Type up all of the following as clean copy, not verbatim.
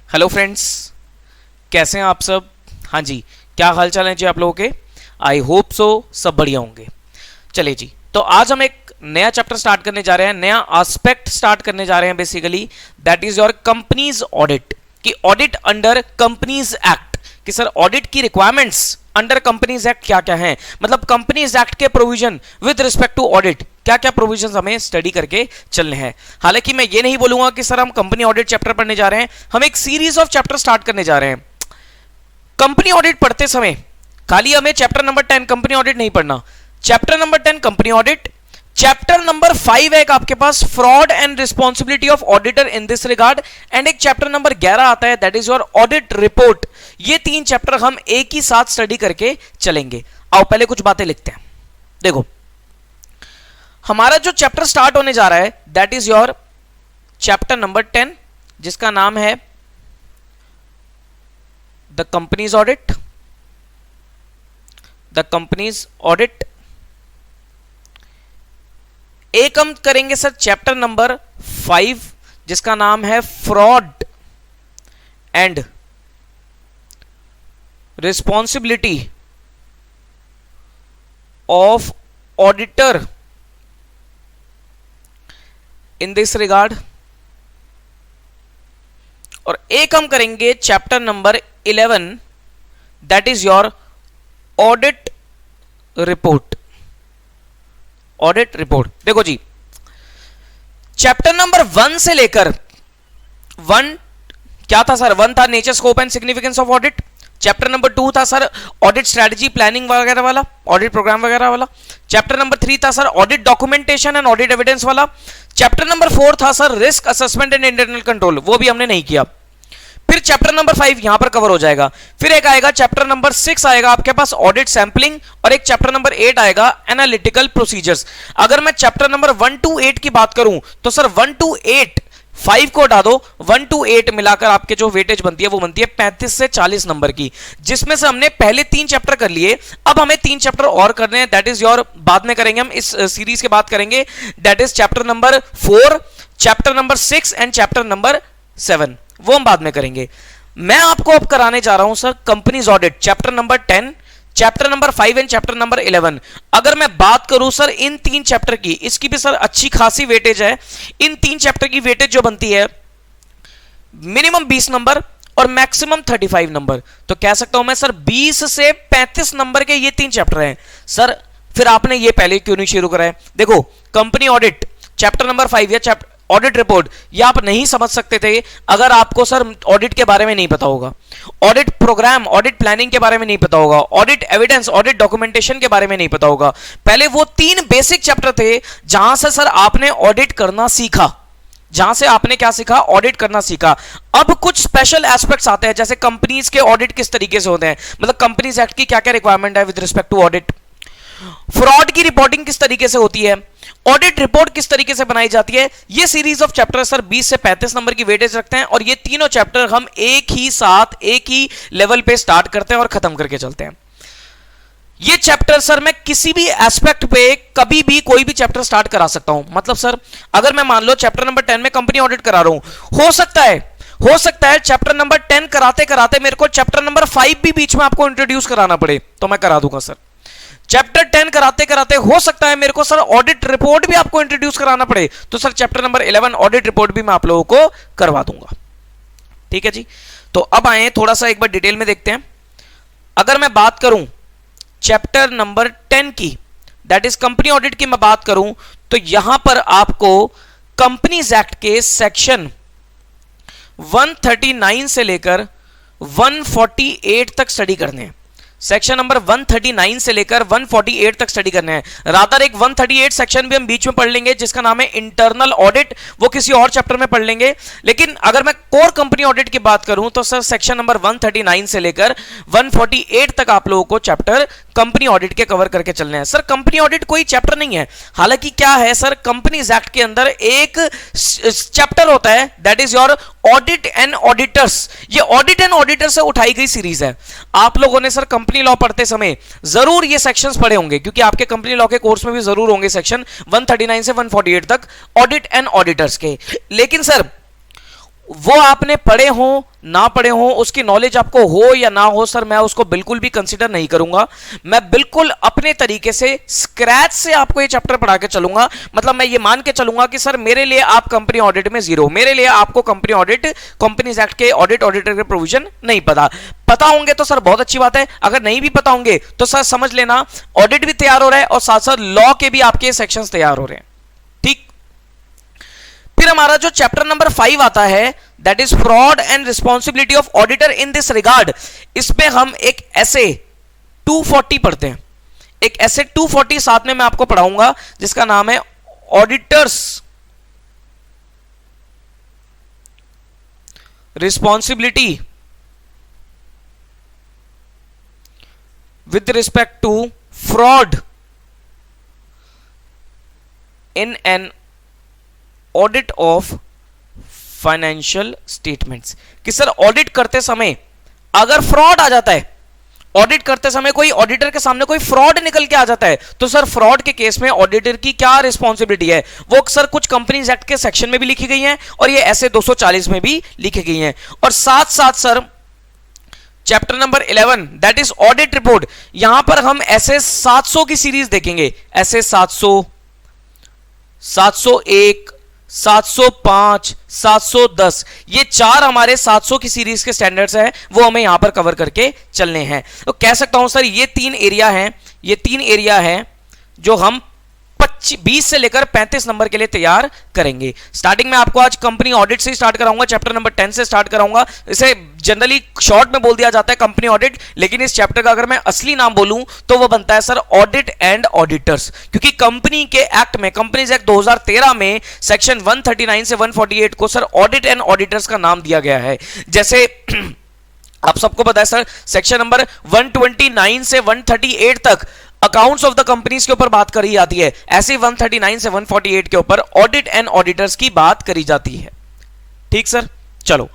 Hello friends, कैसे हैं आप सब। हाँ जी, क्या हाल चाल है जी आप लोगों के। आई होप सो सब बढ़िया होंगे। चलिए जी, तो आज हम एक नया चैप्टर स्टार्ट करने जा रहे हैं, नया एस्पेक्ट स्टार्ट करने जा रहे हैं basically, that is your companies audit. कि ऑडिट अंडर कंपनीज एक्ट, कि सर ऑडिट की रिक्वायरमेंट्स अंडर कंपनीज एक्ट क्या क्या हैं, मतलब कंपनीज एक्ट के provision with respect to audit क्या क्या प्रोविजंस हमें स्टडी करके चलने हैं। हालांकि मैं ये नहीं बोलूंगा कि सर हम कंपनी ऑडिट चैप्टर पढ़ने जा रहे हैं, हम एक सीरीज ऑफ चैप्टर स्टार्ट करने जा रहे हैं। कंपनी ऑडिट पढ़ते समय खाली हमें चैप्टर नंबर 10 कंपनी ऑडिट नहीं पढ़ना, chapter number 10 company audit, chapter number 5 है एक आपके पास fraud and responsibility of auditor in this regard, and एक चैप्टर नंबर 11 आता है that is your audit report. ये तीन चैप्टर हम एक ही साथ स्टडी करके चलेंगे। आओ पहले कुछ बातें लिखते हैं। देखो, हमारा जो चैप्टर स्टार्ट होने जा रहा है that is your chapter number 10, जिसका नाम है the companies audit. The companies audit. एक हम करेंगे सर चैप्टर नंबर 5, जिसका नाम है fraud and responsibility of auditor in this regard. और एक हम करेंगे chapter number 11 that is your audit report. Audit report. देखो जी, चैप्टर नंबर 1 से लेकर 1 क्या था सर, 1 था nature scope and significance of audit. Chapter number 2 था सर ऑडिट स्ट्रेटजी प्लानिंग वगैरह वाला, ऑडिट प्रोग्राम वगैरह वाला। चैप्टर नंबर 3 था sir audit documentation and audit evidence वाला। चैप्टर नंबर 4 था sir risk assessment and internal control, वो भी हमने नहीं किया। फिर चैप्टर नंबर 5 यहां पर कवर हो जाएगा। फिर एक आएगा चैप्टर नंबर 6 आएगा आपके पास ऑडिट सैंपलिंग, और एक चैप्टर नंबर 8 आएगा एनालिटिकल प्रोसीजर्स। अगर मैं चैप्टर नंबर 1 to 8 की बात करूं तो सर 1 to 8 5 को हटा दो, 1 to 8 मिलाकर आपके जो वेटेज बनती है वो बनती है 35 से 40 नंबर की, जिसमें से हमने पहले 3 चैप्टर कर लिए। अब हमें 3 चैप्टर और करने हैं, दैट इज योर बाद में करेंगे हम, इस सीरीज के बाद करेंगे, that is chapter number 4, chapter number 6 and chapter number 7, वो हम बाद में करेंगे। मैं आपको अब कराने जा रहा हूं sir companies audit chapter number 10, chapter number 5 and chapter number 11। अगर मैं बात करूं सर इन 3 चैप्टर की, इसकी भी सर अच्छी खासी वेटेज है। इन 3 चैप्टर की वेटेज जो बनती है मिनिमम 20 नंबर और मैक्सिमम 35 नंबर। तो कह सकता हूं मैं सर 20 से 35 नंबर के ये 3 चैप्टर हैं। सर फिर आपने ये पहले क्यों नहीं शुरू करा है। देखो, कंपनी ऑडिट चैप्टर नंबर 5 या चैप्टर ऑडिट रिपोर्ट, ये आप नहीं समझ सकते थे अगर आपको सर ऑडिट के बारे में नहीं पता होगा, ऑडिट प्रोग्राम ऑडिट प्लानिंग के बारे में नहीं पता होगा, ऑडिट एविडेंस ऑडिट डॉक्यूमेंटेशन के बारे में नहीं पता होगा। पहले वो 3 बेसिक चैप्टर थे जहां से सर आपने ऑडिट करना सीखा, जहां से आपने क्या सीखा, ऑडिट करना सीखा। अब कुछ स्पेशल एस्पेक्ट्स आते हैं, जैसे कंपनीज के ऑडिट किस तरीके से होते हैं, मतलब कंपनीज एक्ट की क्या क्या रिक्वायरमेंट है with respect to audit, fraud की रिपोर्टिंग किस तरीके से होती है, ऑडिट रिपोर्ट किस तरीके से बनाई जाती है। ये सीरीज ऑफ चैप्टर सर 20 से 35 नंबर की वेटेज रखते हैं, और ये तीनों चैप्टर हम एक ही साथ एक ही लेवल पे स्टार्ट करते हैं और खत्म करके चलते हैं। ये चैप्टर सर मैं किसी भी एस्पेक्ट पे कभी भी कोई भी चैप्टर स्टार्ट करा सकता हूं। मतलब सर अगर मैं मान लो चैप्टर नंबर 10 में कंपनी ऑडिट करा रहा हूं, हो सकता है चैप्टर नंबर 10 कराते कराते मेरे को चैप्टर नंबर 5 भी बीच में आपको इंट्रोड्यूस कराना पड़े, तो मैं करा दूंगा सर। चैप्टर 10 कराते कराते हो सकता है मेरे को सर ऑडिट रिपोर्ट भी आपको इंट्रोड्यूस कराना पड़े, तो sir chapter number 11 audit report भी मैं आप लोगों को करवा दूंगा। ठीक है जी, तो अब आए थोड़ा सा एक बार डिटेल में देखते हैं। अगर मैं बात करूं चैप्टर नंबर 10 की, दैट इज कंपनी ऑडिट की मैं बात करूं, तो यहां पर आपको कंपनीज एक्ट के सेक्शन 139 से लेकर 148 तक स्टडी करने हैं। सेक्शन नंबर 139 से लेकर 148 तक स्टडी करने हैं। रादर एक 138 सेक्शन भी हम बीच में पढ़ लेंगे जिसका नाम है इंटरनल ऑडिट, वो किसी और चैप्टर में पढ़ लेंगे। लेकिन अगर मैं कोर कंपनी ऑडिट की बात करूं तो सर सेक्शन नंबर 139 से लेकर 148 तक आप लोगों को चैप्टर कंपनी ऑडिट के कवर करके चलने हैं। सर कंपनी ऑडिट कोई चैप्टर नहीं है, हालांकि क्या है सर, कंपनीज एक्ट के अंदर एक चैप्टर होता है that is your audit and auditors. ये ऑडिट एंड ऑडिटर से उठाई गई सीरीज है। आप लोगों ने सर कंपनी लॉ पढ़ते समय जरूर ये सेक्शंस पढ़े होंगे, क्योंकि आपके कंपनी लॉ के कोर्स में भी जरूर होंगे सेक्शन 139 से 148 तक ऑडिट एंड ऑडिटर्स के। लेकिन सर वो आपने पढ़े हो ना पढ़े हो, उसकी नॉलेज आपको हो या ना हो सर, मैं उसको बिल्कुल भी कंसीडर नहीं करूंगा। मैं बिल्कुल अपने तरीके से स्क्रैच से आपको ये चैप्टर पढ़ा के चलूंगा। मतलब मैं ये मान के चलूंगा कि सर मेरे लिए आप कंपनी ऑडिट में जीरो, मेरे लिए आपको कंपनी ऑडिट, कंपनीज एक्ट के ऑडिटर के प्रोविजन नहीं पता होंगे तो सर बहुत अच्छी बात है, अगर नहीं भी पता होंगे तो सर समझ लेना ऑडिट भी तैयार हो रहा है और साथ साथ लॉ के भी आपके सेक्शंस तैयार हो रहे हैं। ठीक, फिर हमारा जो चैप्टर नंबर 5 आता है that is fraud and responsibility of auditor in this regard. इसमें हम एक ऐसे 240 पढ़ते हैं, एक ऐसे 240 साथ में मैं आपको पढ़ाऊंगा जिसका नाम है auditors responsibility with respect to fraud in an audit of financial statements। कि सर ऑडिट करते समय अगर फ्रॉड आ जाता है, ऑडिट करते समय कोई ऑडिटर के सामने कोई फ्रॉड निकल के आ जाता है, तो सर फ्रॉड के केस में ऑडिटर की क्या रिस्पॉन्सिबिलिटी है, वो सर कुछ कंपनीज एक्ट के सेक्शन में भी लिखी गई है और ये ऐसे 240 में भी लिखी गई है। और साथ साथ sir chapter number 11 that is audit report, यहां पर हम ऐसे 700 की सीरीज देखेंगे, ऐसे 700, 701, 705, 710, ये चार हमारे 700 की सीरीज के स्टैंडर्ड्स हैं, वो हमें यहां पर कवर करके चलने हैं। तो कह सकता हूं सर ये तीन एरिया हैं, ये तीन एरिया हैं जो हम 20 से लेकर 35 नंबर के लिए तैयार करेंगे। स्टार्टिंग में आपको आज कंपनी ऑडिट से स्टार्ट कराऊंगा, चैप्टर नंबर 10 से स्टार्ट कराऊंगा। इसे जनरली शॉर्ट में बोल दिया जाता है कंपनी ऑडिट, लेकिन इस चैप्टर का अगर मैं असली नाम बोलूं तो वो बनता है सर ऑडिट एंड ऑडिटर्स, क्योंकि कंपनी के एक्ट में, कंपनीज एक्ट 2013 में सेक्शन 139 से 148 को सर ऑडिट एंड ऑडिटर्स का नाम दिया गया है। जैसे आप सबको पता है सर सेक्शन नंबर 129 से 138 तक अकाउंट्स ऑफ द कंपनीज के ऊपर बात करी जाती है, ऐसे 139 से 148 के ऊपर ऑडिट एंड ऑडिटर्स की बात करी जाती है। ठीक सर, चलो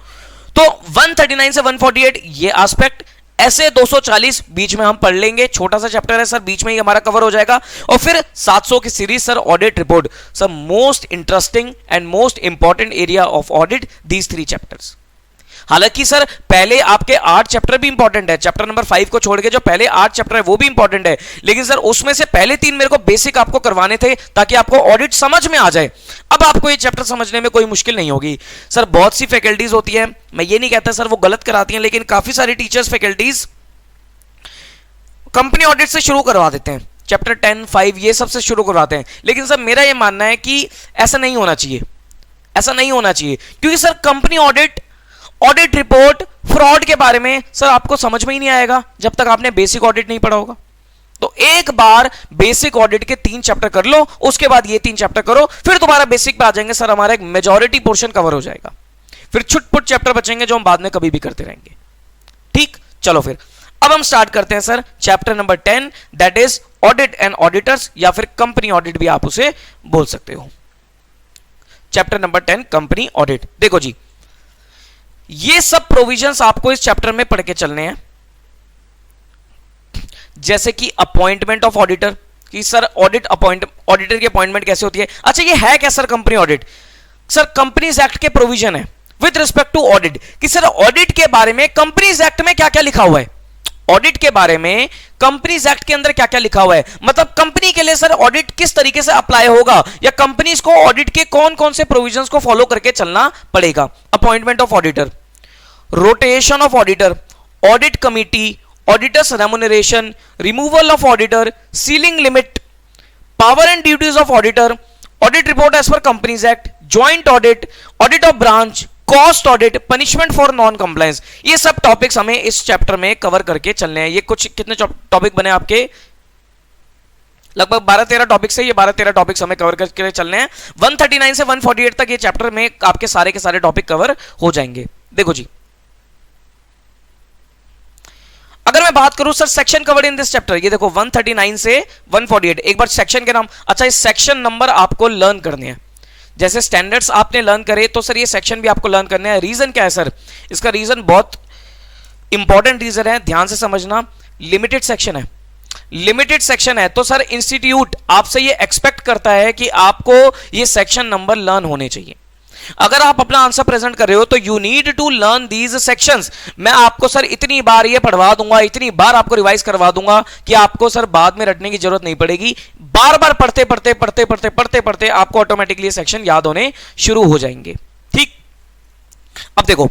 तो 139 से 148 ये एस्पेक्ट, ऐसे 240 बीच में हम पढ़ लेंगे, छोटा सा चैप्टर है सर, बीच में ही हमारा कवर हो जाएगा। और फिर 700 की series sir audit report, sir most interesting and most important area of audit, these 3 chapters. हालांकि सर पहले आपके 8 चैप्टर भी इंपॉर्टेंट है, चैप्टर नंबर 5 को छोड़ के जो पहले 8 चैप्टर है वो भी इंपॉर्टेंट है, लेकिन सर उसमें से पहले 3 मेरे को बेसिक आपको करवाने थे ताकि आपको ऑडिट समझ में आ जाए। अब आपको ये चैप्टर समझने में कोई मुश्किल नहीं होगी। सर बहुत सी फैकल्टीज होती है, मैं ये नहीं कहता सर वो गलत कराती हैं, लेकिन काफी सारी टीचर्स फैकल्टीज कंपनी ऑडिट से शुरू करवा देते हैं, चैप्टर 10, 5 ये सब से शुरू करवाते हैं। लेकिन सर मेरा ये मानना है कि ऐसा नहीं होना चाहिए, ऐसा नहीं होना चाहिए, क्योंकि sir company audit, audit report, fraud के बारे में सर आपको समझ में ही नहीं आएगा जब तक आपने बेसिक ऑडिट नहीं पढ़ा होगा। तो एक बार बेसिक ऑडिट के 3 चैप्टर कर लो, उसके बाद ये 3 चैप्टर करो, फिर दोबारा बेसिक पे आ जाएंगे सर, हमारा एक मेजॉरिटी पोर्शन कवर हो जाएगा। फिर छुटपुट चैप्टर बचेंगे जो हम बाद में कभी भी करते रहेंगे। ठीक, चलो फिर अब हम स्टार्ट करते हैं sir chapter number 10 that is audit and auditors, या फिर कंपनी ऑडिट भी आप उसे बोल सकते हो। Chapter number 10 company audit. देखो जी, ये सब प्रोविजंस आपको इस चैप्टर में पढ़ के चलने हैं, जैसे कि अपॉइंटमेंट ऑफ ऑडिटर, कि सर ऑडिटर की अपॉइंटमेंट कैसे होती है। अच्छा ये है क्या sir company audit? Sir companies act के प्रोविजन है विद रिस्पेक्ट टू ऑडिट, कि सर ऑडिट के बारे में कंपनीज एक्ट में क्या क्या लिखा हुआ है, ऑडिट के बारे में कंपनीज एक्ट के अंदर क्या क्या लिखा हुआ है, मतलब कंपनी के लिए सर ऑडिट किस तरीके से अप्लाई होगा, या कंपनीज को ऑडिट के कौन कौन से प्रोविजंस को फॉलो करके चलना पड़ेगा। Appointment of auditor, rotation of auditor, audit committee, auditors remuneration, removal of auditor, ceiling limit, power and duties of auditor, audit report as per companies act, joint audit, audit of branch, cost audit, punishment for non compliance, ये सब topics हमें इस chapter में cover करके चलने हैं। ये कुछ कितने टॉपिक बने आपके, लगभग 12-13 टॉपिक्स है, ये 12-13 टॉपिक्स हमें कवर करके चलने हैं। 139 से 148 तक ये चैप्टर में आपके सारे के सारे टॉपिक कवर हो जाएंगे। देखो जी, अगर मैं बात करूं sir section covered in this chapter, ये देखो 139 से 148, एक बार सेक्शन के नाम, अच्छा इस सेक्शन नंबर आपको लर्न करने हैं, जैसे स्टैंडर्ड्स आपने लर्न करे तो सर ये सेक्शन भी आपको लर्न करने हैं। रीजन क्या है सर, इसका रीजन बहुत इंपॉर्टेंट रीजन है, ध्यान से समझना। लिमिटेड सेक्शन है, लिमिटेड सेक्शन है, तो सर इंस्टीट्यूट आपसे ये एक्सपेक्ट करता है कि आपको ये सेक्शन नंबर लर्न होने चाहिए। अगर आप अपना आंसर प्रेजेंट कर रहे हो तो you need to learn these sections. मैं आपको सर इतनी बार ये पढ़वा दूंगा, इतनी बार आपको रिवाइज करवा दूंगा कि आपको सर बाद में रटने की जरूरत नहीं पड़ेगी। बार बार पढ़ते पढ़ते पढ़ते पढ़ते पढ़ते पढ़ते आपको ऑटोमेटिकली सेक्शन याद होने शुरू हो जाएंगे। ठीक, अब देखो,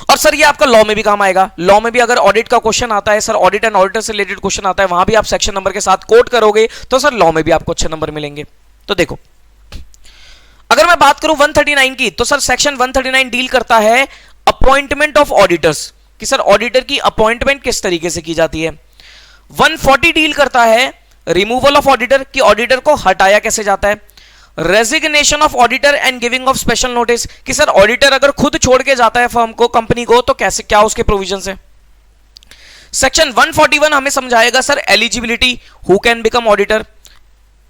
और सर ये आपका लॉ में भी काम आएगा। लॉ में भी अगर ऑडिट का क्वेश्चन आता है, सर ऑडिट एंड ऑडिटर से रिलेटेड क्वेश्चन आता है, वहां भी आप सेक्शन नंबर के साथ कोट करोगे तो सर लॉ में भी आपको अच्छे नंबर मिलेंगे। तो देखो, अगर मैं बात करूं 139 की, तो सर सेक्शन 139 डील करता है अपॉइंटमेंट ऑफ ऑडिटर्स, कि सर ऑडिटर की अपॉइंटमेंट किस तरीके से की जाती है। 140 डील करता है रिमूवल ऑफ ऑडिटर, कि ऑडिटर को हटाया कैसे जाता है। Resignation of auditor and giving of special notice, कि सर ऑडिटर अगर खुद छोड़ के जाता है फर्म को, कंपनी को, तो कैसे, क्या उसके प्रोविजंस है। सेक्शन 141 हमें समझाएगा sir eligibility, who can become auditor,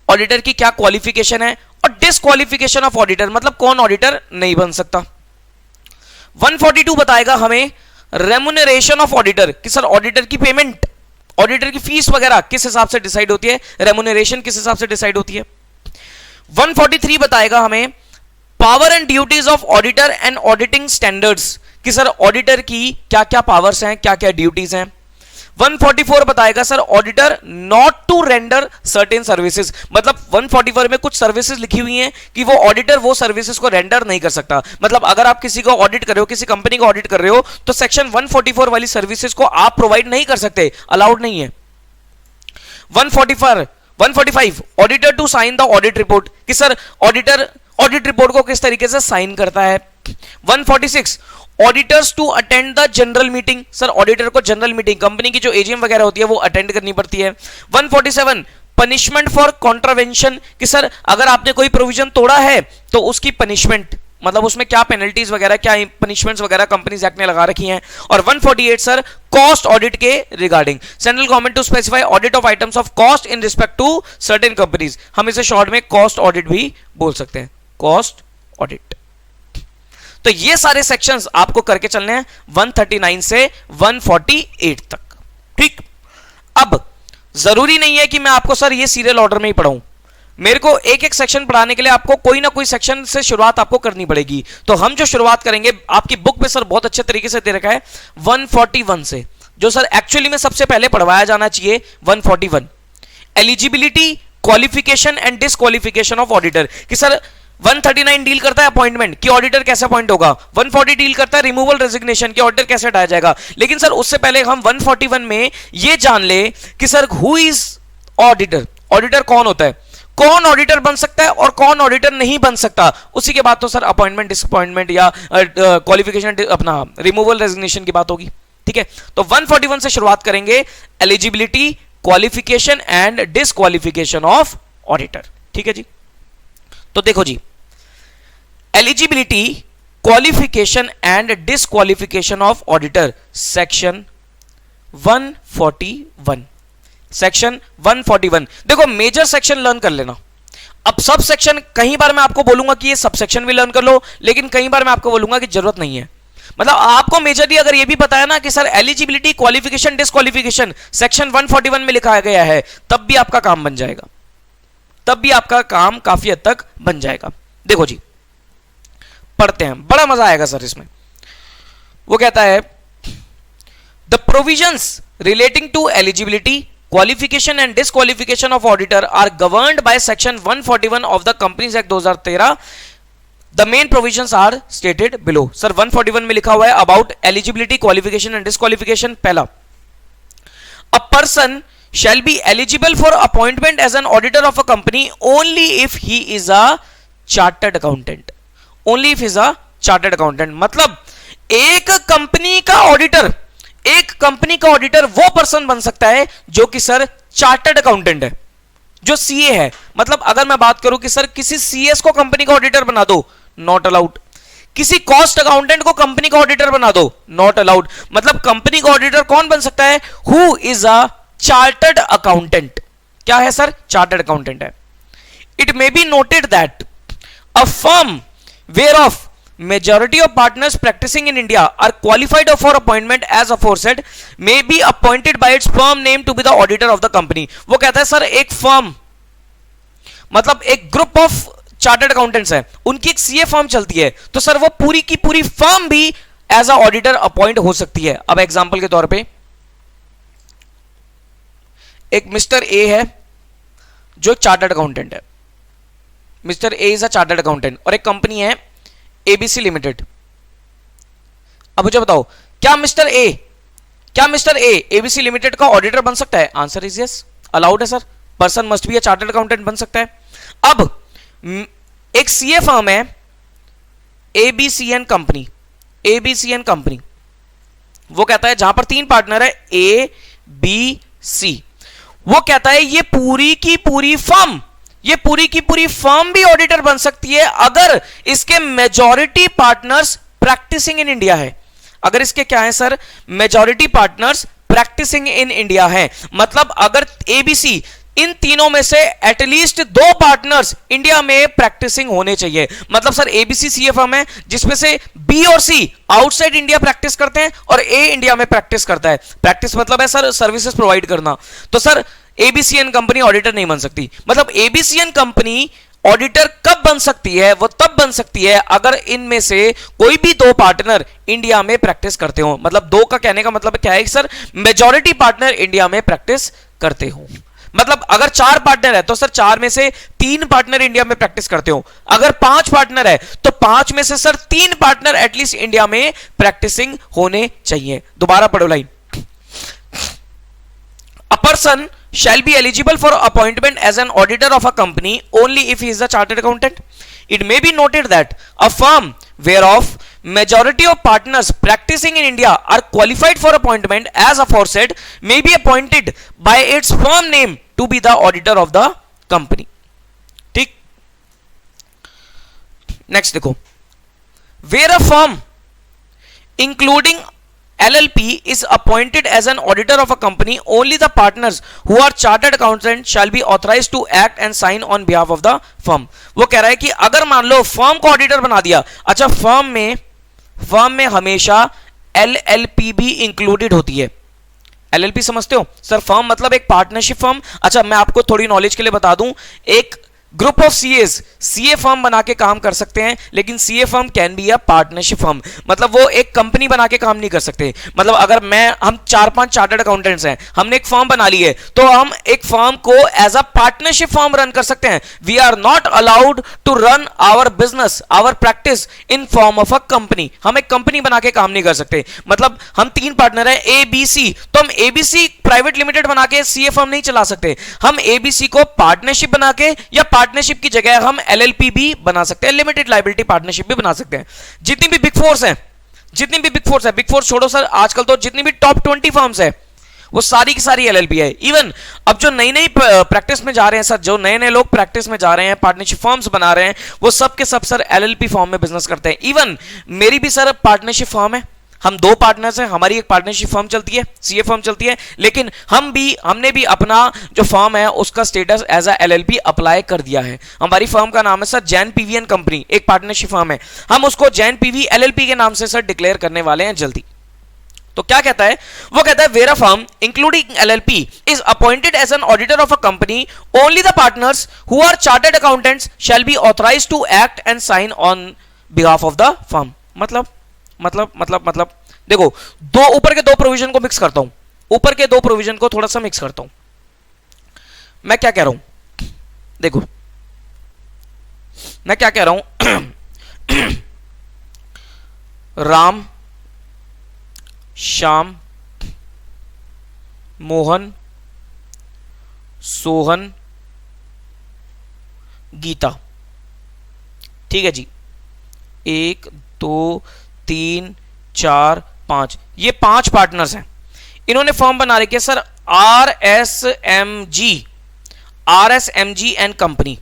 auditor की क्या क्वालिफिकेशन है, और डिसक्वालिफिकेशन ऑफ ऑडिटर, मतलब कौन ऑडिटर नहीं बन सकता। 142 बताएगा हमें रेमुनरेशन ऑफ ऑडिटर, कि सर ऑडिटर की पेमेंट, ऑडिटर की फीस वगैरह किस हिसाब से डिसाइड होती है, रेमुनरेशन किस हिसाब से डिसाइड होती है। 143 बताएगा हमें power and duties of auditor and auditing standards, कि सर ऑडिटर की क्या क्या पावर्स हैं, क्या क्या ड्यूटीज हैं। 144 बताएगा sir auditor not to render certain services, मतलब 144 में कुछ सर्विसेज लिखी हुई हैं कि वो ऑडिटर वो सर्विसेज को रेंडर नहीं कर सकता। मतलब अगर आप किसी को ऑडिट कर रहे हो, किसी कंपनी को ऑडिट कर रहे हो, तो सेक्शन 144 वाली सर्विसेज को आप प्रोवाइड नहीं कर सकते, अलाउड नहीं है। 145 auditor to sign the audit report, कि सर ऑडिटर ऑडिट रिपोर्ट को किस तरीके से साइन करता है। 146 auditors to attend the general meeting, sir auditor को जनरल मीटिंग, कंपनी की जो एजीएम वगैरह होती है वो अटेंड करनी पड़ती है। 147 पनिशमेंट फॉर कॉन्ट्रावेंशन, कि सर अगर आपने कोई प्रोविजन तोड़ा है तो उसकी पनिशमेंट, मतलब उसमें क्या पेनल्टीज वगैरह, क्या पनिशमेंट्स वगैरह कंपनीज एक्ट ने लगा रखी हैं। और 148 सर कॉस्ट ऑडिट के regarding, central government to specify audit of items of cost in respect to certain companies, हम इसे शॉर्ट में कॉस्ट ऑडिट भी बोल सकते हैं, कॉस्ट ऑडिट। तो ये सारे सेक्शंस आपको करके चलने हैं 139 से 148 तक। ठीक, अब जरूरी नहीं है कि मैं आपको सर ये सीरियल ऑर्डर में ही पढ़ाऊं, मेरे को एक एक सेक्शन पढ़ाने के लिए आपको कोई ना कोई सेक्शन से शुरुआत आपको करनी पड़ेगी। तो हम जो शुरुआत करेंगे, आपकी बुक में सर बहुत अच्छे तरीके से दे रखा है 141 से, जो सर एक्चुअली में सबसे पहले पढ़वाया जाना चाहिए 141, eligibility, qualification and disqualification of auditor, कि सर 139 डील करता है अपॉइंटमेंट, कि ऑडिटर कैसे अपॉइंट होगा। 140 डील करता है रिमूवल रेजिग्नेशन, कि ऑडिटर कैसे हटाया जाएगा। लेकिन सर उससे पहले हम 141 में ये जान ले कि sir who is auditor, auditor कौन होता है, कौन ऑडिटर बन सकता है और कौन ऑडिटर नहीं बन सकता। उसी के बाद तो सर अपॉइंटमेंट, डिसअपॉइंटमेंट या क्वालिफिकेशन, अपना रिमूवल रेजिग्नेशन की बात होगी। ठीक है, तो 141 से शुरुआत करेंगे, eligibility, qualification and disqualification of auditor. ठीक है जी, तो देखो जी, eligibility, qualification and disqualification of auditor, section 141, section 141। देखो मेजर सेक्शन लर्न कर लेना। अब सब सेक्शन कई बार मैं आपको बोलूंगा कि ये सब सेक्शन भी लर्न कर लो, लेकिन कई बार मैं आपको बोलूंगा कि जरूरत नहीं है। मतलब आपको मेजरली अगर ये भी पता है ना कि sir eligibility, qualification, disqualification section 141 में लिखा गया है, तब भी आपका काम बन जाएगा, तब भी आपका काम काफी हद तक बन जाएगा। देखो जी, पढ़ते हैं, बड़ा मजा आएगा सर इसमें। वो कहता है the provisions relating to eligibility, qualification and disqualification of auditor are governed by section 141 of the companies act 2013। The main provisions are stated below. Sir 141 में लिखा हुआ है about eligibility, qualification and disqualification. पहला, a person shall be eligible for appointment as an auditor of a company only if he is a chartered accountant, only if he is a chartered accountant। मतलब एक company का auditor, एक company का auditor वो person बन सकता है जो कि सर चार्टर्ड अकाउंटेंट है, जो सीए है। मतलब अगर मैं बात करूं कि सर किसी सीएस को कंपनी का ऑडिटर बना दो, नॉट अलाउड। किसी कॉस्ट अकाउंटेंट को कंपनी का ऑडिटर बना दो, नॉट अलाउड। मतलब कंपनी का ऑडिटर कौन बन सकता है, who is a chartered accountant. क्या है सर, चार्टर्ड अकाउंटेंट है। It may be noted that a firm where of majority of partners practicing in India are qualified for appointment as aforesaid may be appointed by its firm name to be the auditor of the company। वो कहता है sir एक firm, मतलब एक group of chartered accountants हैं, उनकी एक CA firm चलती है, तो सर वो पूरी की पूरी फर्म भी एज अ ऑडिटर अपॉइंट हो सकती है। अब एग्जांपल के तौर पे एक मिस्टर ए है जो चार्टर्ड अकाउंटेंट है, mister A is a chartered accountant, और एक कंपनी है एबीसी लिमिटेड। अब मुझे बताओ, क्या मिस्टर ए एबीसी लिमिटेड का ऑडिटर बन सकता है? आंसर इज यस, अलाउड है sir, person must be a chartered accountant बन सकता है। अब एक सीए फर्म है एबीसीएन कंपनी, वो कहता है, जहां पर 3 पार्टनर है ए बी सी, वो कहता है ये पूरी की पूरी फर्म भी ऑडिटर बन सकती है अगर इसके majority partners practising in India है। अगर इसके क्या है सर? Majority partners practising in India है। मतलब अगर एबीसी, इन तीनों में से एटलीस्ट 2 पार्टनर्स इंडिया में प्रैक्टिसिंग होने चाहिए। मतलब सर एबीसी सीए फर्म है जिसमें से बी और सी आउटसाइड इंडिया प्रैक्टिस करते हैं और ए इंडिया में प्रैक्टिस करता है। प्रैक्टिस मतलब है सर सर्विसेज प्रोवाइड करना। तो सर एबीसीएन कंपनी ऑडिटर नहीं बन सकती। मतलब एबीसीएन कंपनी ऑडिटर कब बन सकती है? वो तब बन सकती है अगर इनमें से कोई भी 2 पार्टनर इंडिया में प्रैक्टिस करते हो। मतलब 2 का कहने का मतलब क्या है सर? मेजॉरिटी पार्टनर इंडिया में प्रैक्टिस करते हो। मतलब अगर 4 पार्टनर है तो सर 4 में से 3 पार्टनर इंडिया में प्रैक्टिस करते हो। अगर 5 पार्टनर है तो 5 में से सर 3 पार्टनर एटलीस्ट इंडिया में प्रैक्टिसिंग होने चाहिए। दोबारा पढ़ो line. A person shall be eligible for appointment as an auditor of a company only if he is a chartered accountant. It may be noted that a firm whereof majority of partners practicing in India are qualified for appointment as aforesaid may be appointed by its firm name to be the auditor of the company. ठीक, next देखो, where a firm including LLP is appointed as an auditor of a company, only the partners who are chartered accountants shall be authorized to act and sign on behalf of the firm. वो कह रहा है कि अगर मान लो firm को auditor बना दिया, अच्छा फर्म में हमेशा LLP भी इंक्लूडेड होती है। LLP समझते हो सर? फर्म मतलब एक पार्टनरशिप फर्म। अच्छा मैं आपको थोड़ी नॉलेज के लिए बता दूं, एक ग्रुप ऑफ सीए फर्म बना के काम कर सकते हैं, लेकिन CA firm can be a partnership firm. मतलब वो एक कंपनी बना के काम नहीं कर सकते। मतलब अगर हम 4-5 चार्टर्ड अकाउंटेंट्स हैं, हमने एक फर्म बना ली है, तो हम एक फर्म को as a partnership firm run कर सकते हैं। We are not allowed to run our business, our practice in form of a company. हम एक कंपनी बना के काम नहीं कर सकते। मतलब हम 3 पार्टनर हैं ए बी सी, तो हम एबीसी प्राइवेट लिमिटेड बना के सीए फर्म नहीं चला सकते। हम एबीसी को पार्टनरशिप बना के या पार्टनरशिप की जगह हम एलएलपी भी बना सकते हैं, लिमिटेड लायबिलिटी पार्टनरशिप भी बना सकते हैं। जितनी भी बिग फोर्स है, बिग फोर्स छोड़ो सर, आजकल तो जितनी भी टॉप 20 फर्म्स है वो सारी की सारी एलएलपी है। इवन अब जो नई प्रैक्टिस में जा रहे हैं सर, जो नए लोग प्रैक्टिस में जा रहे हैं, पार्टनरशिप फर्म्स बना रहे हैं, वो सब के सब सर एलएलपी फॉर्म में बिजनेस करते हैं। इवन मेरी भी सर पार्टनरशिप फर्म है, हम 2 पार्टनर्स हैं, हमारी एक पार्टनरशिप फर्म चलती है, सीए फर्म चलती है, लेकिन हमने भी अपना जो फर्म है उसका status as a LLP apply कर दिया है। हमारी फर्म का नाम है सर जैन पीवीएन कंपनी, एक पार्टनरशिप फर्म है। हम उसको जैन पीवी एलएलपी के नाम से सर डिक्लेयर करने वाले हैं जल्दी। तो क्या कहता है? वो कहता है where a firm including LLP is appointed as an auditor of a company, only the partners who are chartered accountants shall be authorised to act and sign on behalf of the firm. मतलब देखो, ऊपर के 2 provision को mix करता हूं, ऊपर के 2 provision को थोड़ा सा मिक्स करता हूं। मैं क्या कह रहा हूं? देखो मैं क्या कह रहा हूं राम, श्याम, मोहन, सोहन, गीता, ठीक है जी, 1 2 3 4 5, ये 5 पार्टनर्स हैं। इन्होंने फर्म बना रखी है sir RSMG and company.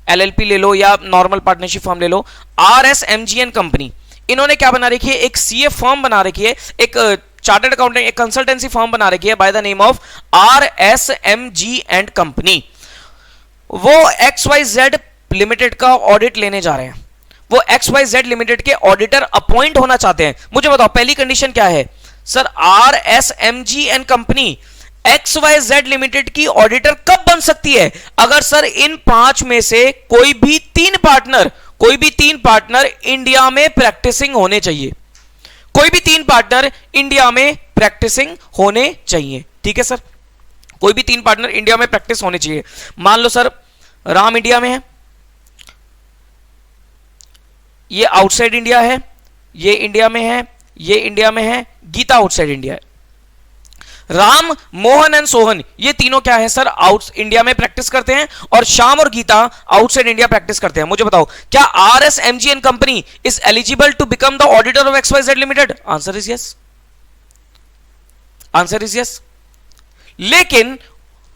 LLP ले लो या नॉर्मल पार्टनरशिप फर्म ले लो, RSMG एंड कंपनी। इन्होंने क्या बना रखी है? एक सीए फर्म बना रखी है, एक चार्टर्ड अकाउंटेंट, एक कंसल्टेंसी फर्म बना रखी है by the name of RSMG and company. वो XYZ लिमिटेड का ऑडिट लेने जा रहे हैं, वो XYZ लिमिटेड के ऑडिटर अपॉइंट होना चाहते हैं। मुझे बताओ पहली कंडीशन क्या है? Sir RSMG and company XYZ limited की ऑडिटर कब बन सकती है? अगर सर इन 5 में से कोई भी 3 पार्टनर इंडिया में प्रैक्टिसिंग होने चाहिए। कोई भी 3 पार्टनर इंडिया में प्रैक्टिसिंग होने चाहिए। ठीक है सर, कोई भी 3 पार्टनर इंडिया में प्रैक्टिस होने चाहिए। मान लो सर राम इंडिया में है, ये आउटसाइड इंडिया है, ये इंडिया में है, ये इंडिया में है, गीता आउटसाइड इंडिया है। राम, मोहन एंड सोहन ये तीनों क्या है सर? आउट इंडिया में प्रैक्टिस करते हैं, और श्याम और गीता आउटसाइड इंडिया प्रैक्टिस करते हैं। मुझे बताओ, क्या RSMG and company is eligible to become the auditor of XYZ limited? Answer is yes, answer is yes. लेकिन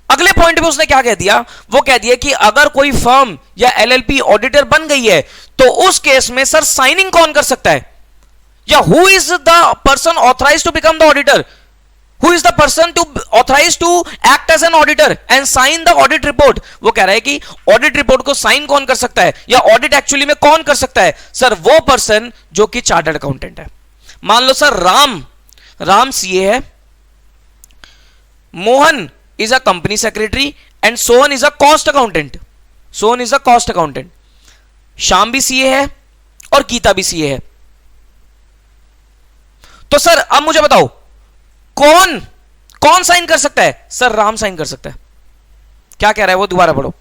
अगले पॉइंट पे उसने क्या कह दिया? वो कह दिया कि अगर कोई फर्म या LLP ऑडिटर बन गई है तो उस केस में सर साइनिंग कौन कर सकता है, या who is the person authorised to become the auditor, who is the person to authorized to act as an auditor and sign the audit report? वो कह रहा है कि ऑडिट रिपोर्ट को साइन कौन कर सकता है, या ऑडिट एक्चुअली में कौन कर सकता है? सर वो पर्सन जो कि चार्टर्ड अकाउंटेंट है। मान लो सर राम CA है, Mohan is a company secretary and Sohan is a cost accountant, Shyam भी CA है और गीता भी CA है। तो सर अब मुझे बताओ कौन साइन कर सकता है? सर राम साइन कर सकता है। क्या कह रहा है वो? दोबारा पढ़ो।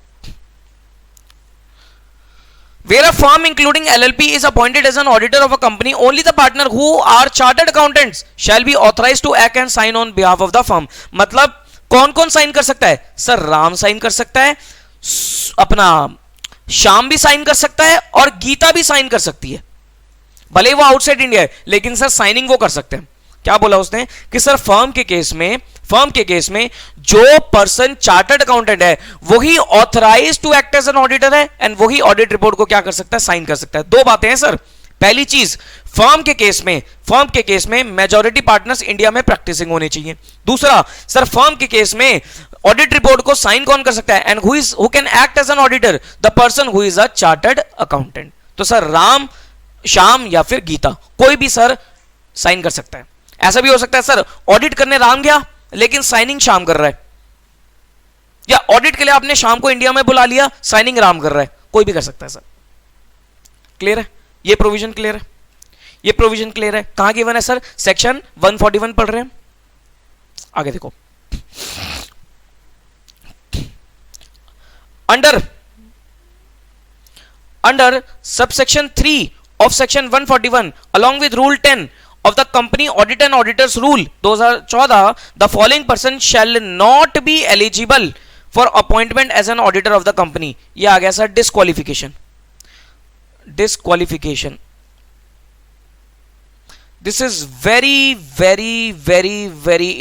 Where a firm including LLP is appointed as an auditor of a company, only the partner who are chartered accountants shall be authorized to act and sign on behalf of the firm. मतलब कौन कौन sign कर सकता है? Sir Ram sign कर सकता है, अपना श्याम भी साइन कर सकता है, और गीता भी साइन कर सकती है। भले वो आउटसाइड इंडिया है, लेकिन सर साइनिंग वो कर सकते हैं। क्या बोला उसने? कि सर फर्म के केस में जो पर्सन चार्टर्ड अकाउंटेंट है वही authorise to act as an auditor है, एंड वही ऑडिट रिपोर्ट को क्या कर सकता है? साइन कर सकता है। दो बातें हैं सर। पहली चीज, फर्म के केस में मेजॉरिटी पार्टनर्स इंडिया में प्रैक्टिसिंग होने चाहिए। दूसरा सर, फर्म के केस में ऑडिट रिपोर्ट को साइन कौन कर सकता है? And who can act as an auditor? The person who is a chartered accountant. तो सर राम, श्याम या फिर गीता, कोई भी सर साइन कर सकता है। ऐसा भी हो सकता है सर ऑडिट करने राम गया लेकिन साइनिंग श्याम कर रहा है, या ऑडिट के लिए आपने श्याम को इंडिया में बुला लिया, साइनिंग राम कर रहा है, कोई भी कर सकता है सर। क्लियर है? ये प्रोविजन क्लियर है? ये प्रोविजन क्लियर है? कहां गिवन है सर? सेक्शन 141 पढ़ रहे हैं। आगे देखो, under subsection 3 of section 141 along with rule 10 of the company audit and auditors rule 2014, the following person shall not be eligible for appointment as an auditor of the company. ये आ गया sir disqualification. This is very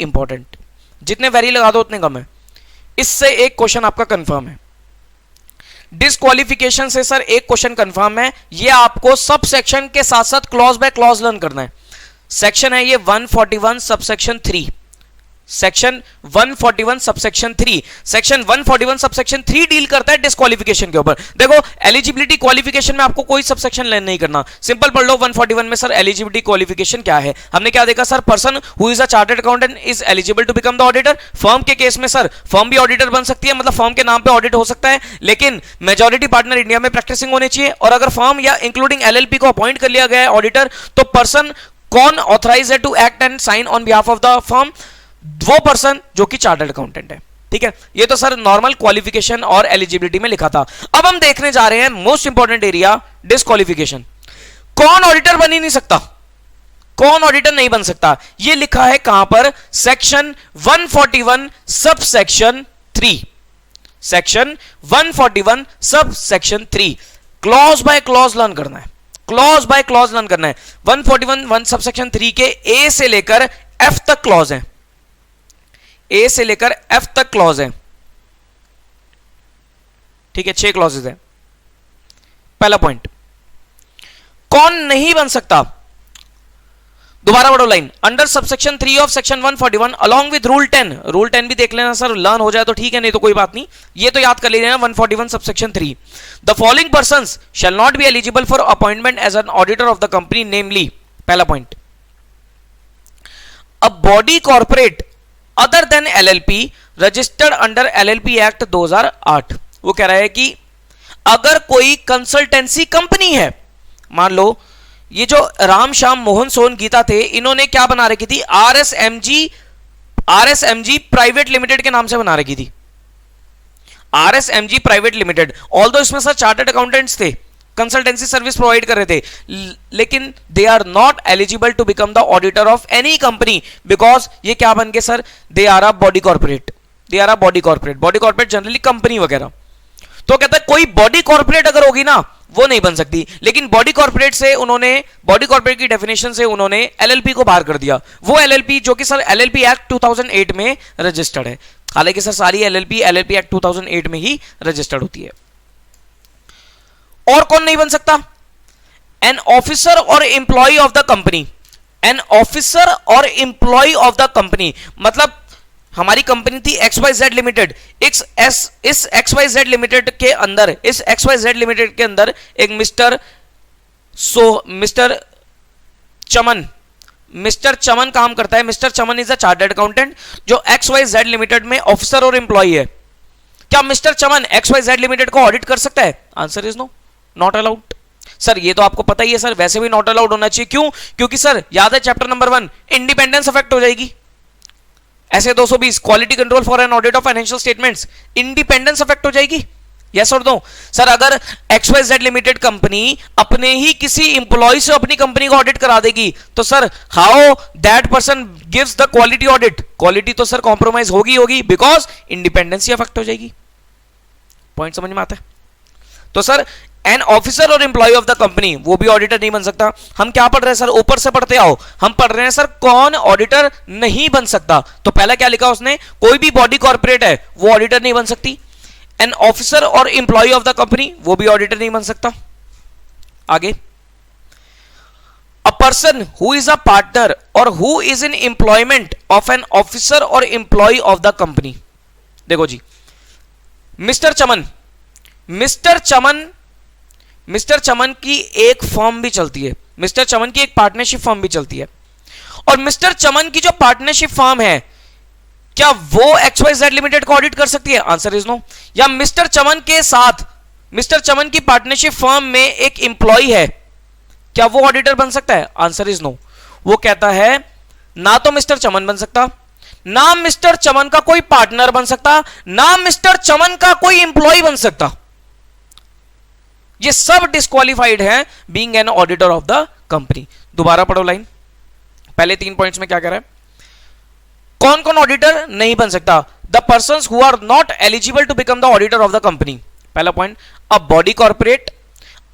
important. जितने very लगा दो उतने कम है। इससे एक question आपका कंफर्म है। डिस्क्वालिफिकेशन से सर एक क्वेश्चन कंफर्म है। ये आपको सब सेक्शन के साथ साथ क्लॉज बाय क्लॉज लर्न करना है। सेक्शन है ये 141 subsection 3, section 141 subsection 3। Section 141 subsection 3 deal करता है डिस्क्वालिफिकेशन के ऊपर। देखो, एलिजिबिलिटी क्वालिफिकेशन में आपको कोई सबसेक्शन लर्न नहीं करना, सिंपल पढ़ लो 141 में सर एलिजिबिलिटी क्वालिफिकेशन क्या है। हमने क्या देखा sir? Person who is a chartered accountant is eligible to become the auditor. Firm के केस में सर फर्म भी ऑडिटर बन सकती है, मतलब फर्म के नाम पे ऑडिट हो सकता है, लेकिन मेजॉरिटी पार्टनर इंडिया में प्रैक्टिसिंग होने चाहिए। और अगर फर्म या इंक्लूडिंग LLP को अपॉइंट कर लिया गया है ऑडिटर, तो पर्सन कौन ऑथराइज है to act and sign on behalf of the firm? वो पर्सन जो कि चार्टर्ड अकाउंटेंट है। ठीक है, ये तो सर नॉर्मल क्वालिफिकेशन और एलिजिबिलिटी में लिखा था। अब हम देखने जा रहे हैं मोस्ट इंपॉर्टेंट एरिया, डिस्क्वालिफिकेशन। कौन ऑडिटर बन ही नहीं सकता? कौन ऑडिटर नहीं बन सकता? ये लिखा है कहां पर? Section 141 subsection 3, section 141 subsection 3। Clause by clause learn करना है, क्लॉज बाय क्लॉज लर्न करना है। 141 सब सेक्शन 3 के A से लेकर F तक क्लॉज है, A से लेकर F तक क्लॉज है। ठीक है, 6 क्लॉजेज है। पहला पॉइंट, कौन नहीं बन सकता? दोबारा पढ़ो line. Under subsection 3 of section 141 along with rule 10, rule 10 भी देख लेना सर, लर्न हो जाए तो ठीक है, नहीं तो कोई बात नहीं, ये तो याद कर लेना 141 subsection 3। The following persons shall not be eligible for appointment as an auditor of the company namely. पहला point, a body corporate other than LLP registered under LLP act 2008। वो कह रहा है कि अगर कोई कंसल्टेंसी कंपनी है, मान लो ये जो राम श्याम मोहन सोन गीता थे, इन्होंने क्या बना रखी थी, आरएसएमजी प्राइवेट लिमिटेड के नाम से बना रखी थी, आरएसएमजी प्राइवेट लिमिटेड। ऑल्दो इसमें सर चार्टर्ड अकाउंटेंट्स थे, कंसल्टेंसी सर्विस प्रोवाइड कर रहे थे, लेकिन they are not eligible to become the auditor of any company, because ये क्या बन गए sir, they are a body corporate, they are a body corporate, body corporate generally company वगैरह। तो कहता है कोई बॉडी कॉर्पोरेट अगर होगी ना वो नहीं बन सकती, लेकिन बॉडी कॉर्पोरेट से उन्होंने, बॉडी कॉर्पोरेट की डेफिनेशन से उन्होंने एलएलपी को बाहर कर दिया, वो एलएलपी जो कि सर एलएलपी एक्ट 2008 में रजिस्टर्ड है। हालांकि सर सारी एलएलपी एक्ट 2008 में ही रजिस्टर्ड होती है। और कौन नहीं बन सकता, एन ऑफिसर और employee of the company, an officer और एम्प्लॉय ऑफ द कंपनी, मतलब हमारी कंपनी थी XYZ लिमिटेड, इस XYZ लिमिटेड के अंदर, इस XYZ लिमिटेड के अंदर एक मिस्टर चमन काम करता है। Mister Chaman is a chartered accountant जो XYZ लिमिटेड में ऑफिसर और एम्प्लॉय है। क्या मिस्टर चमन XYZ लिमिटेड को ऑडिट कर सकता है? Answer is no, not allowed. Sir ये तो आपको पता ही है सर, वैसे भी नॉट अलाउड होना चाहिए। क्यों? क्योंकि सर याद है चैप्टर नंबर 1, इंडिपेंडेंस अफेक्ट हो जाएगी। ऐसे 220 quality control for an audit of financial statements, independence affect हो जाएगी। यस और नो? सर अगर XYZ लिमिटेड कंपनी अपने ही किसी इंप्लॉय से अपनी कंपनी को ऑडिट करा देगी तो sir how that person gives the quality audit, quality तो सर कॉम्प्रोमाइज होगी बिकॉज इंडिपेंडेंसी अफेक्ट हो जाएगी। पॉइंट समझ में आता है? तो सर एन ऑफिसर और एम्प्लॉय ऑफ द कंपनी, वो भी ऑडिटर नहीं बन सकता। हम क्या पढ़ रहे हैं सर, ऊपर से पढ़ते आओ, हम पढ़ रहे हैं सर कौन ऑडिटर नहीं बन सकता। तो पहला क्या लिखा उसने, कोई भी बॉडी कॉर्पोरेट है वो ऑडिटर नहीं बन सकती। एन ऑफिसर और एम्प्लॉय ऑफ द कंपनी, वो भी ऑडिटर नहीं बन सकता। आगे, a person who is a partner or who is in employment of an officer और एम्प्लॉय ऑफ द कंपनी। देखो जी, मिस्टर चमन की एक फर्म भी चलती है, मिस्टर चमन की एक पार्टनरशिप फर्म भी चलती है, और मिस्टर चमन की जो पार्टनरशिप फर्म है क्या वो XYZ लिमिटेड को ऑडिट कर सकती है? Answer is no. या मिस्टर चमन के साथ, मिस्टर चमन की पार्टनरशिप फर्म में एक एम्प्लॉय है, क्या वो ऑडिटर बन सकता है? Answer is no. वो कहता है ना तो मिस्टर चमन बन सकता, ना मिस्टर चमन का कोई पार्टनर बन सकता, ना मिस्टर चमन का कोई एम्प्लॉय बन सकता। ये सब डिस्क्वालिफाइड है being an auditor of the company. दोबारा पढ़ो लाइन, पहले 3 पॉइंट्स में क्या कह रहा है, कौन कौन ऑडिटर नहीं बन सकता, the persons who are not eligible to become the auditor of the company. पहला point, a body corporate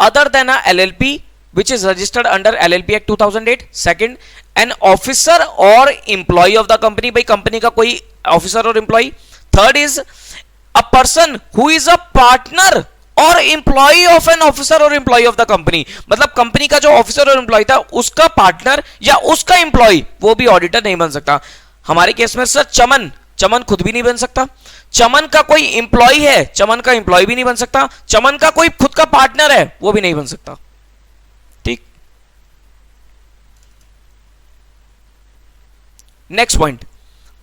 other than a LLP which is registered under LLP Act 2008. Second, an officer or employee of the company, भाई company का कोई officer और employee. Third is a person who is a partner or employee of an officer और employee of the company, मतलब company का जो officer और employ था उसका पार्टनर या उसका एम्प्लॉय, वो भी ऑडिटर नहीं बन सकता। हमारे केस में सर चमन खुद भी नहीं बन सकता, चमन का कोई एम्प्लॉय है, चमन का एम्प्लॉय भी नहीं बन सकता, चमन का कोई खुद का पार्टनर है वो भी नहीं बन सकता। ठीक, next point,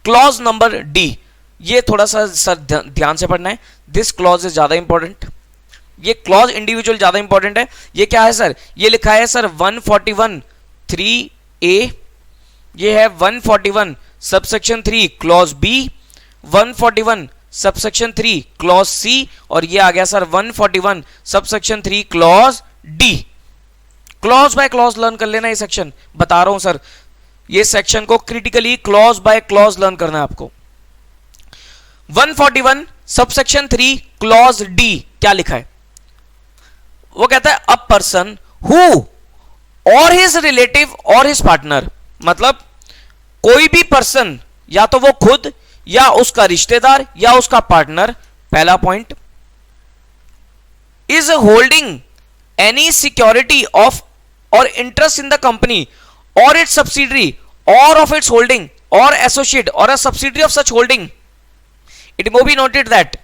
clause number D, ये थोड़ा सा सर ध्यान से पढ़ना है, दिस क्लॉज इज ज्यादा इंपॉर्टेंट, ये क्लॉज इंडिविजुअल ज्यादा इंपॉर्टेंट है। ये क्या है सर, ये लिखा है सर 141(3)(a), ये है 141 subsection 3 clause B, 141 subsection 3 clause C, और ये आ गया sir 141 subsection 3 clause D। Clause by clause learn कर लेना, ये सेक्शन बता रहा हूं सर, ये सेक्शन को critically clause by clause learn करना है आपको। 141 सबसेक्शन 3 क्लॉज D क्या लिखा है, वो कहता है अ पर्सन हु और हिज रिलेटिव और हिज पार्टनर, मतलब कोई भी पर्सन, या तो वो खुद या उसका रिश्तेदार या उसका पार्टनर, पहला point, is holding any security of और interest in the company or its subsidiary और of its holding or associate और a subsidiary of such holding. It may be noted that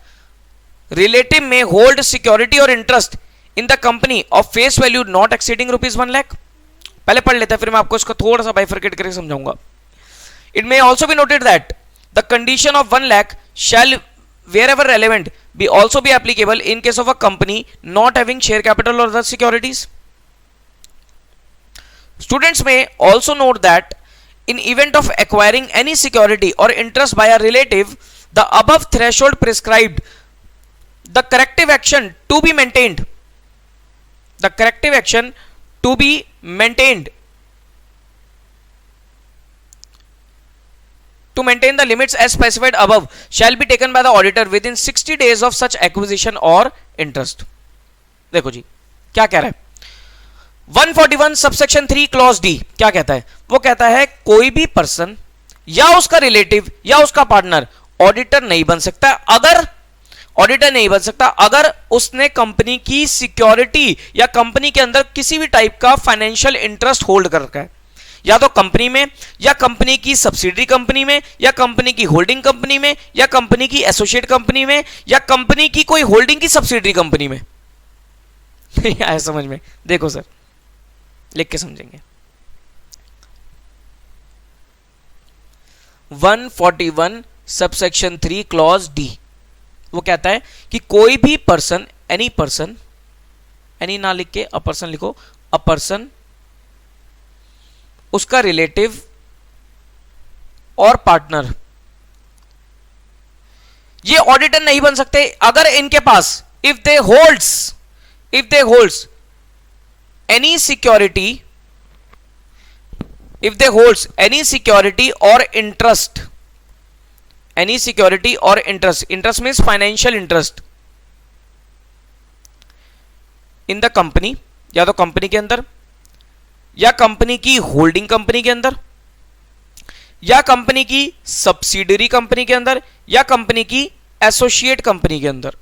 relative में होल्ड सिक्योरिटी और interest in the company of face value not exceeding ₹1 lakh. पहले पढ़ लेते हैं, फिर मैं आपको इसको थोड़ा सा बाइफरकेट करके समझाऊंगा। It may also be noted that the condition of 1 lakh shall wherever relevant be also be applicable in case of a company not having share capital or other securities. Students may also note that in event of acquiring any security or interest by a relative, the above threshold prescribed, the corrective action to be maintained, the corrective action to be maintained to maintain the limits as specified above shall be taken by the auditor within 60 days of such acquisition or interest. देखो जी क्या कह रहा है 141 subsection 3 clause D क्या कहता है, वो कहता है कोई भी पर्सन या उसका रिलेटिव या उसका पार्टनर ऑडिटर नहीं बन सकता अगर ऑडिटर नहीं बन सकता अगर उसने कंपनी की सिक्योरिटी या कंपनी के अंदर किसी भी टाइप का फाइनेंशियल इंटरेस्ट होल्ड कर रखा है, या तो कंपनी में या कंपनी की सब्सिडरी कंपनी में या कंपनी की होल्डिंग कंपनी में या कंपनी की एसोसिएट कंपनी में या कंपनी की कोई होल्डिंग की सब्सिडरी कंपनी में। आया समझ में? देखो सर लिख के समझेंगे। 141 सबसेक्शन 3 क्लॉज डी वो कहता है कि कोई भी पर्सन, एनी पर्सन, एनी ना लिख के अ पर्सन लिखो, अ पर्सन, उसका रिलेटिव और पार्टनर ये ऑडिटर नहीं बन सकते अगर इनके पास if they holds any security, if they holds any security or interest, any security or interest means financial interest in the company, या तो कंपनी के अंदर या कंपनी की होल्डिंग कंपनी के अंदर या कंपनी की सब्सिडरी कंपनी के अंदर या कंपनी की एसोसिएट कंपनी के अंदर।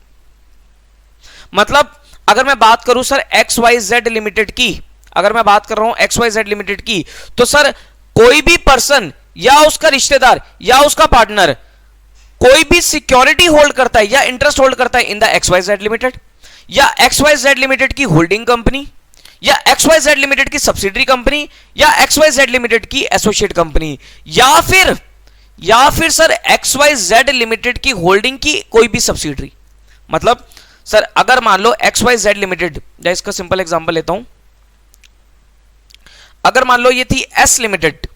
मतलब अगर मैं बात करूं सर XYZ लिमिटेड की, अगर मैं बात कर रहा हूं XYZ लिमिटेड की, तो सर कोई भी पर्सन या उसका रिश्तेदार या उसका पार्टनर कोई भी सिक्योरिटी होल्ड करता है या इंटरेस्ट होल्ड करता है इन द XYZ लिमिटेड या XYZ लिमिटेड की होल्डिंग कंपनी या XYZ लिमिटेड की सब्सिडरी कंपनी या XYZ लिमिटेड की एसोसिएट कंपनी या फिर सर XYZ लिमिटेड की होल्डिंग की कोई भी सब्सिडरी। मतलब सर अगर मान लो XYZ लिमिटेड, या इसका सिंपल एग्जांपल लेता हूं, अगर मान लो ये थी S लिमिटेड,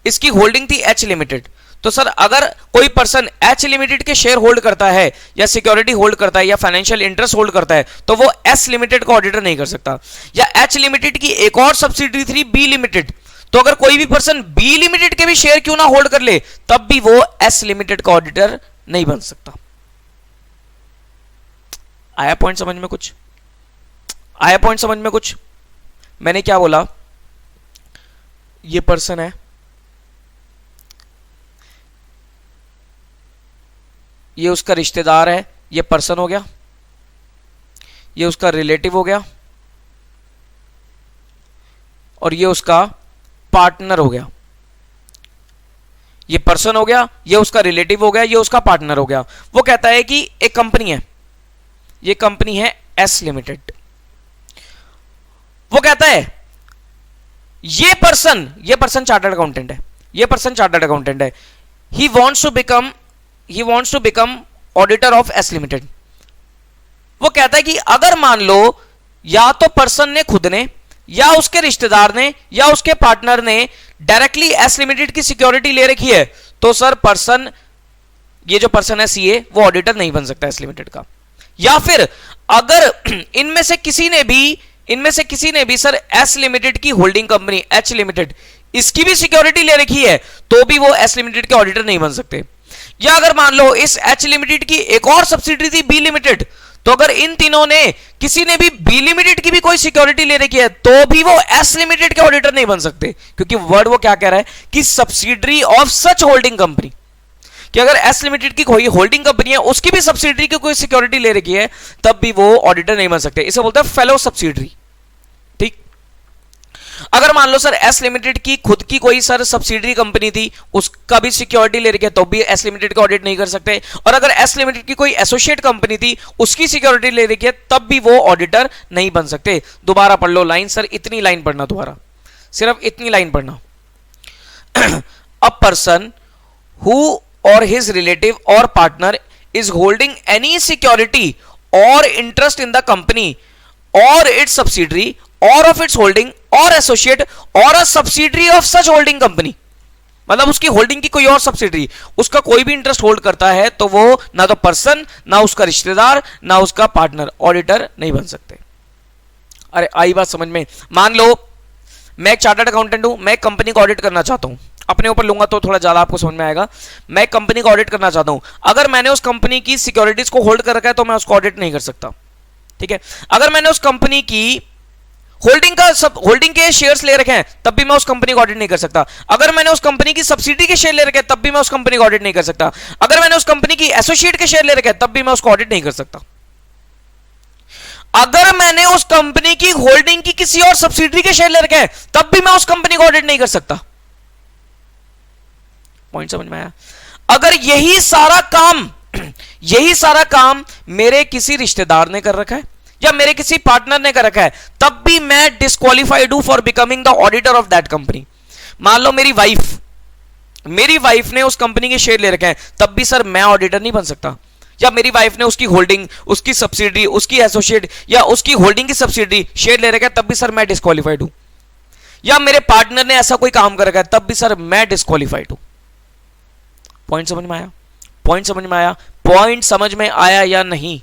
इसकी होल्डिंग थी H लिमिटेड, तो सर अगर कोई पर्सन H लिमिटेड के शेयर होल्ड करता है या सिक्योरिटी होल्ड करता है या फाइनेंशियल इंटरेस्ट होल्ड करता है तो वो S लिमिटेड को ऑडिटर नहीं कर सकता। या H लिमिटेड की एक और सब्सिडरी थी B लिमिटेड, तो अगर कोई भी पर्सन B लिमिटेड के भी शेयर क्यों ना होल्ड कर ले तब भी वो S लिमिटेड का ऑडिटर नहीं बन सकता। आया पॉइंट समझ में कुछ? आया पॉइंट समझ में कुछ? मैंने क्या बोला, ये पर्सन है, ये उसका रिश्तेदार है, ये पर्सन हो गया, ये उसका रिलेटिव हो गया और ये उसका पार्टनर हो गया। ये पर्सन हो गया, ये उसका रिलेटिव हो गया, ये उसका पार्टनर हो गया। वो कहता है कि एक कंपनी है, ये कंपनी है S लिमिटेड। वो कहता है ये पर्सन चार्टर्ड अकाउंटेंट है, ये पर्सन चार्टर्ड अकाउंटेंट है, he wants to become auditor of S limited. वो कहता है कि अगर मान लो या तो पर्सन ने खुद ने या उसके रिश्तेदार ने या उसके पार्टनर ने डायरेक्टली S लिमिटेड की सिक्योरिटी ले रखी है तो सर पर्सन, ये जो पर्सन है CA, वो ऑडिटर नहीं बन सकता S लिमिटेड का। या फिर अगर इनमें से किसी ने भी सर S लिमिटेड की होल्डिंग कंपनी H लिमिटेड, इसकी भी सिक्योरिटी ले रखी है तो भी वो S लिमिटेड के ऑडिटर नहीं बन सकते। या अगर मान लो इस H लिमिटेड की एक और सब्सिडरी थी B लिमिटेड, तो अगर इन तीनों ने किसी ने भी B लिमिटेड की भी कोई सिक्योरिटी ले रखी है तो भी वो S लिमिटेड के ऑडिटर नहीं बन सकते, क्योंकि वर्ड वो क्या कह रहा है कि subsidiary of such holding company, कि अगर S लिमिटेड की कोई होल्डिंग कंपनी है उसकी भी सब्सिडरी की कोई सिक्योरिटी ले रखी है तब भी वो ऑडिटर नहीं बन सकते। इसे बोलते हैं फेलो सब्सिडरी। ठीक, अगर मान लो सर S लिमिटेड की खुद की कोई सर सब्सिडरी कंपनी थी, उसका भी सिक्योरिटी ले रखी है तो भी S लिमिटेड का ऑडिट नहीं कर सकते, और अगर S लिमिटेड की कोई एसोसिएट कंपनी थी उसकी सिक्योरिटी ले रखी है तब भी वो ऑडिटर नहीं बन सकते। दोबारा पढ़ लो लाइन, सर इतनी लाइन पढ़ना, दोबारा सिर्फ इतनी लाइन पढ़ना। A person who or his relative or partner is holding any security or interest in the company or its subsidiary or of its holding or associate or a subsidiary of such holding company. मतलब उसकी holding की कोई और subsidiary उसका कोई भी interest hold करता है तो वो ना तो पर्सन, ना उसका रिश्तेदार, ना उसका पार्टनर ऑडिटर नहीं बन सकते. अरे आई बात समझ में? मान लो मैं एक चार्टर्ड अकाउंटेंट हूं, मैं कंपनी को ऑडिट करना चाहता हूं, अपने ऊपर लूंगा तो थोड़ा ज्यादा आपको समझ में आएगा. मैं कंपनी को ऑडिट करना चाहता हूं, अगर मैंने उस कंपनी की सिक्योरिटीज को होल्ड कर रखा है तो मैं उसको ऑडिट नहीं कर सकता. ठीक है, अगर मैंने उस कंपनी की होल्डिंग के शेयर्स ले रखे हैं तब भी मैं उस कंपनी को ऑडिट नहीं कर सकता. अगर मैंने उस कंपनी की सब्सिडी के शेयर ले रखे हैं तब भी मैं उस कंपनी को ऑडिट नहीं कर सकता. अगर मैंने उस कंपनी की एसोसिएट के शेयर ले रखे हैं तब भी मैं उसको ऑडिट नहीं कर सकता. अगर मैंने उस कंपनी की होल्डिंग की किसी और सब्सिडी के शेयर ले रखे हैं तब भी मैं उस कंपनी को ऑडिट नहीं कर सकता. पॉइंट समझ में आया? अगर यही सारा काम मेरे किसी रिश्तेदार ने कर रखा है या मेरे किसी पार्टनर ने कर रखा है तब भी मैं डिस्क्वालिफाइड हूं for becoming the auditor of that company. मान लो मेरी वाइफ ने उस कंपनी के शेयर ले रखे हैं तब भी सर मैं ऑडिटर नहीं बन सकता. या मेरी वाइफ ने उसकी होल्डिंग, उसकी सब्सिडी, उसकी एसोसिएट या उसकी होल्डिंग की सब्सिडी शेयर ले रखे हैं तब भी सर मैं डिस्क्वालिफाइड हूं. या मेरे पार्टनर ने ऐसा कोई काम कर रखा है तब भी सर मैं डिस्क्वालिफाइड हूं. पॉइंट समझ में आया? पॉइंट समझ में आया या नहीं?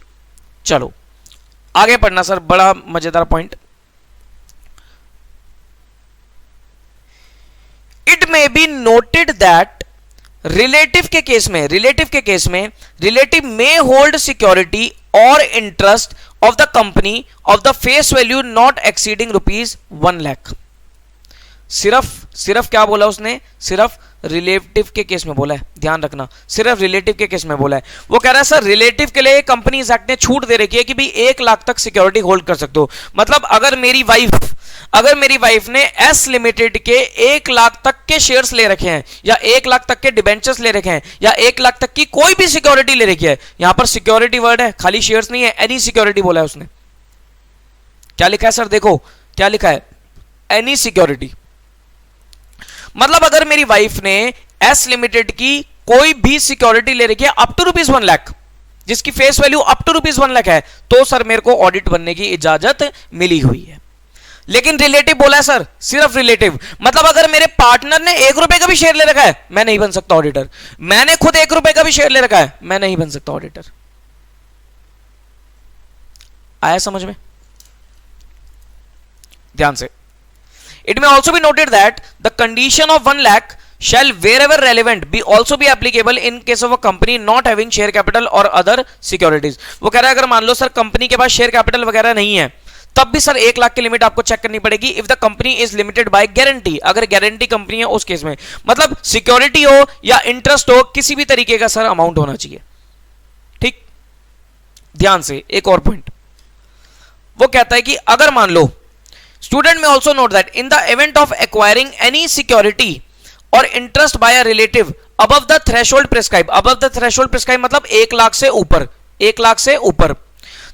चलो आगे पढ़ना सर, बड़ा मजेदार point. It may be noted that relative के केस में रिलेटिव में होल्ड सिक्योरिटी और interest of the company of the face value not exceeding ₹1 lakh. सिर्फ क्या बोला उसने? सिर्फ रिलेटिव के केस में बोला है, ध्यान रखना, सिर्फ रिलेटिव के केस में बोला है. वो कह रहा है सर रिलेटिव के लिए कंपनीज एक्ट ने छूट दे रखी है कि भाई 1 लाख तक सिक्योरिटी होल्ड कर सकते हो. मतलब अगर मेरी वाइफ ने एस लिमिटेड के 1 लाख तक के शेयर्स ले रखे हैं या 1 लाख तक के डिबेंचर्स ले रखे हैं या 1 लाख तक की कोई भी सिक्योरिटी ले रखी है, यहां पर सिक्योरिटी वर्ड है, खाली शेयर्स नहीं है, एनी सिक्योरिटी बोला है उसने. क्या लिखा है सर? देखो क्या लिखा है, एनी सिक्योरिटी. मतलब अगर मेरी वाइफ ने एस लिमिटेड की कोई भी सिक्योरिटी ले रखी है अप टू ₹1 लाख, जिसकी face value up to ₹1 lakh है, तो सर मेरे को ऑडिट बनने की इजाजत मिली हुई है. लेकिन रिलेटिव बोला है सर, सिर्फ रिलेटिव. मतलब अगर मेरे पार्टनर ने ₹1 का भी शेयर ले रखा है मैं नहीं बन सकता ऑडिटर. मैंने खुद ₹1 का भी शेयर ले रखा है मैं नहीं बन सकता ऑडिटर. आया समझ में? ध्यान से. It may also be noted that the condition of 1 lakh shall wherever relevant be also be applicable in case of a company not having share capital or other securities. वो कह रहा है अगर मान लो सर कंपनी के पास share capital वगैरह नहीं है तब भी सर 1 लाख की लिमिट आपको चेक करनी पड़ेगी if the company is limited by guarantee. अगर गारंटी कंपनी है उस केस में, मतलब सिक्योरिटी हो या इंटरेस्ट हो, किसी भी तरीके का सर अमाउंट होना चाहिए. ठीक, ध्यान से. एक और पॉइंट वो कहता है कि अगर मान लो, student may also note that in the event of acquiring any security or interest by a relative above the threshold prescribed मतलब 1 लाख से ऊपर,